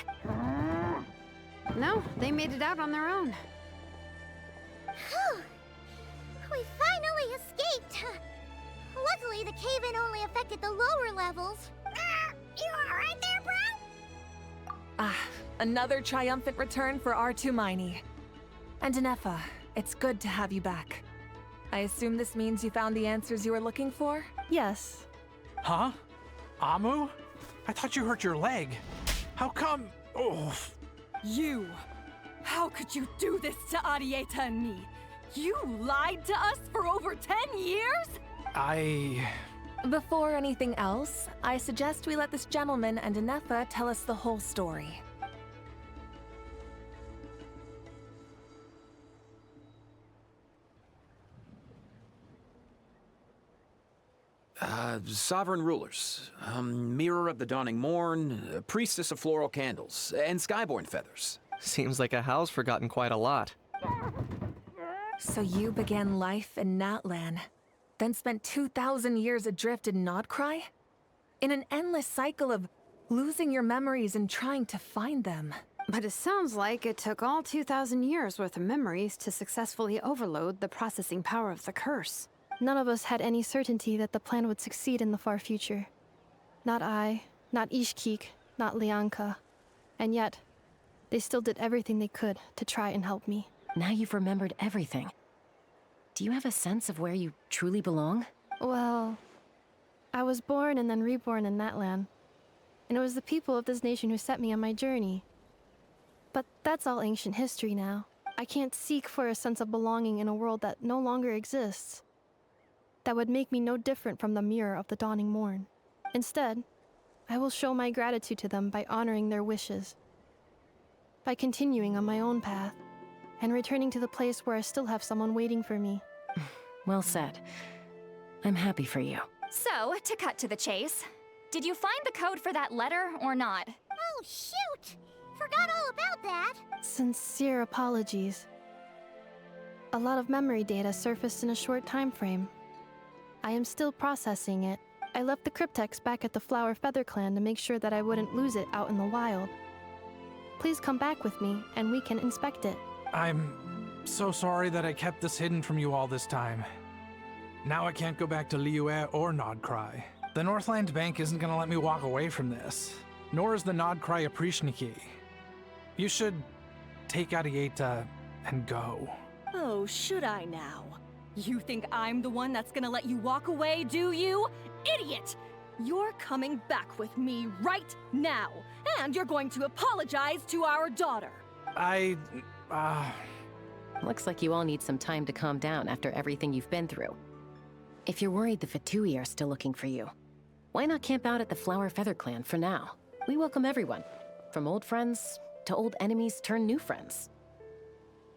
No, they made it out on their own. Whew. We finally escaped. Luckily, the cave-in only affected the lower levels. You alright there, bro? Ah, another triumphant return for R2 Miney. And Ineffa, it's good to have you back. I assume this means you found the answers you were looking for? Yes. Huh? Amu? I thought you hurt your leg. How come? Oh. You! How could you do this to Arieta and me? You lied to us for over 10 years? Before anything else, I suggest we let this gentleman and Ineffa tell us the whole story. Sovereign rulers, Mirror of the Dawning Morn, Priestess of Floral Candles, and Skyborn Feathers. Seems like a house forgotten quite a lot. So you began life in Natlan, then spent 2,000 years adrift in Nodcry? In an endless cycle of losing your memories and trying to find them. But it sounds like it took all 2,000 years worth of memories to successfully overload the processing power of the curse. None of us had any certainty that the plan would succeed in the far future. Not I, not Ishkik, not Lianka. And yet, they still did everything they could to try and help me. Now you've remembered everything. Do you have a sense of where you truly belong? Well, I was born and then reborn in Natlan. And it was the people of this nation who set me on my journey. But that's all ancient history now. I can't seek for a sense of belonging in a world that no longer exists. That would make me no different from the Mirror of the Dawning Morn. Instead, I will show my gratitude to them by honoring their wishes. By continuing on my own path, and returning to the place where I still have someone waiting for me. Well said. I'm happy for you. So, to cut to the chase, did you find the code for that letter or not? Oh, shoot! Forgot all about that. Sincere apologies. A lot of memory data surfaced in a short time frame. I am still processing it. I left the cryptex back at the Flower Feather Clan to make sure that I wouldn't lose it out in the wild. Please come back with me, and we can inspect it. I'm so sorry that I kept this hidden from you all this time. Now I can't go back to Liyue or Nodcry. The Northland Bank isn't gonna let me walk away from this, nor is the Nodcry Aprishniki. You should take Arieta and go. Oh, should I now? You think I'm the one that's gonna let you walk away, do you? Idiot! You're coming back with me right now, and you're going to apologize to our daughter. Looks like you all need some time to calm down after everything you've been through. If you're worried the Fatui are still looking for you, why not camp out at the Flower Feather Clan for now? We welcome everyone, from old friends to old enemies turned new friends.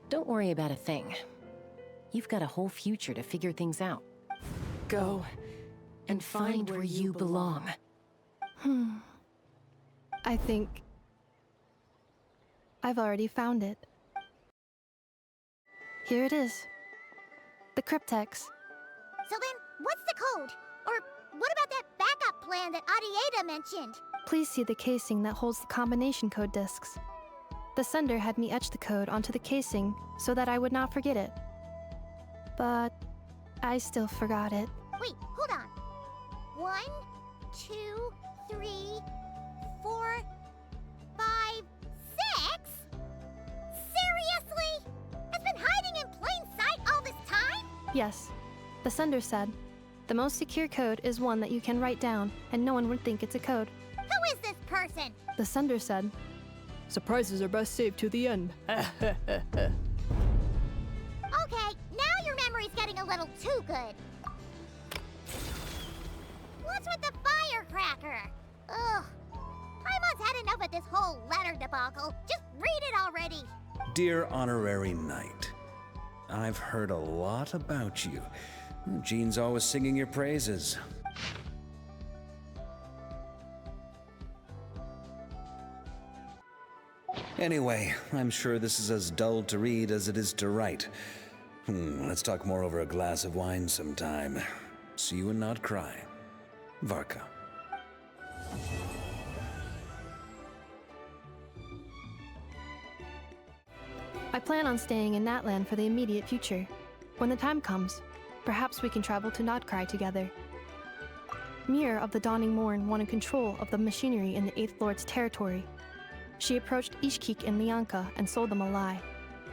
Don't worry about a thing. You've got a whole future to figure things out. Go and find where you belong. I think I've already found it. Here it is. The cryptex. So then, what's the code? Or what about that backup plan that Arieta mentioned? Please see the casing that holds the combination code discs. The sender had me etch the code onto the casing so that I would not forget it. But I still forgot it. Wait, hold on. 1, 2, 3, 4, 5, 6? Seriously? It's been hiding in plain sight all this time? Yes, the sender said. The most secure code is one that you can write down, and no one would think it's a code. Who is this person? The sender said. Surprises are best saved to the end. Okay, now your memory's getting a little too good. What's with the firecracker? Ugh. Paimon's had enough of this whole letter debacle. Just read it already. Dear Honorary Knight, I've heard a lot about you. Jean's always singing your praises. Anyway, I'm sure this is as dull to read as it is to write. Let's talk more over a glass of wine sometime. See you and not cry. Varka. I plan on staying in Natlan for the immediate future. When the time comes, perhaps we can travel to Notcry together. Mir of the Dawning Morn wanted control of the machinery in the Eighth Lord's territory. She approached Ishkik and Lianka and sold them a lie.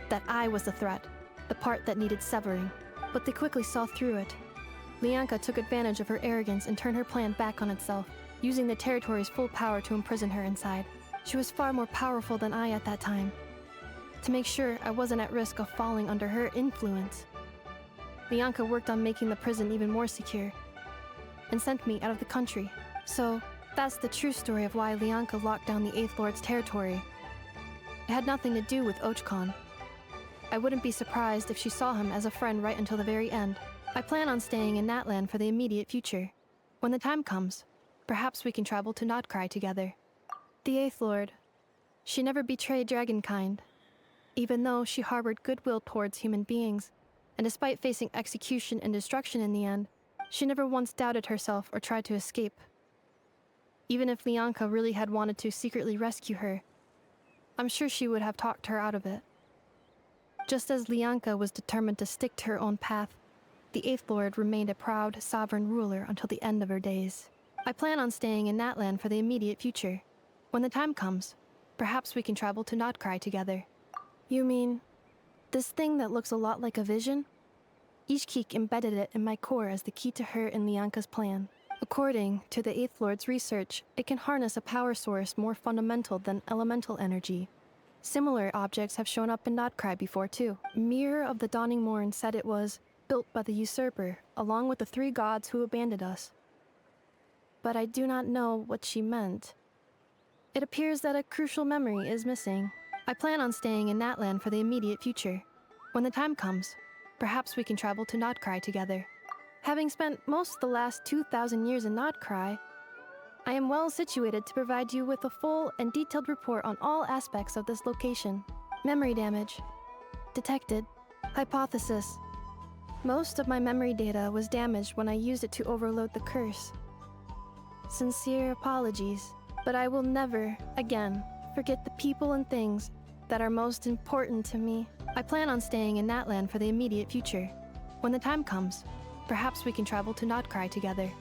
That I was the threat, the part that needed severing. But they quickly saw through it. Lianka took advantage of her arrogance and turned her plan back on itself, using the territory's full power to imprison her inside. She was far more powerful than I at that time. To make sure I wasn't at risk of falling under her influence, Lianka worked on making the prison even more secure, and sent me out of the country. So, that's the true story of why Lianka locked down the Eighth Lord's territory. It had nothing to do with Ochkon. I wouldn't be surprised if she saw him as a friend right until the very end. I plan on staying in Natlan for the immediate future. When the time comes, perhaps we can travel to Notcry together. The Eighth Lord. She never betrayed Dragonkind, even though she harbored goodwill towards human beings, and despite facing execution and destruction in the end, she never once doubted herself or tried to escape. Even if Lianka really had wanted to secretly rescue her, I'm sure she would have talked her out of it. Just as Lianka was determined to stick to her own path, the Eighth Lord remained a proud, sovereign ruler until the end of her days. I plan on staying in Natlan for the immediate future. When the time comes, perhaps we can travel to Notcry together. You mean, this thing that looks a lot like a vision? Ishkik embedded it in my core as the key to her and Lianka's plan. According to the Eighth Lord's research, it can harness a power source more fundamental than elemental energy. Similar objects have shown up in Notcry before too. Mir of the Dawning Morn said it was built by the usurper, along with the 3 gods who abandoned us. But I do not know what she meant. It appears that a crucial memory is missing. I plan on staying in Natlan for the immediate future. When the time comes, perhaps we can travel to Notcry together. Having spent most of the last 2,000 years in Notcry, I am well situated to provide you with a full and detailed report on all aspects of this location. Memory damage. Detected. Hypothesis. Most of my memory data was damaged when I used it to overload the curse. Sincere apologies, but I will never, again, forget the people and things that are most important to me. I plan on staying in Natlan for the immediate future. When the time comes, perhaps we can travel to Notcry together.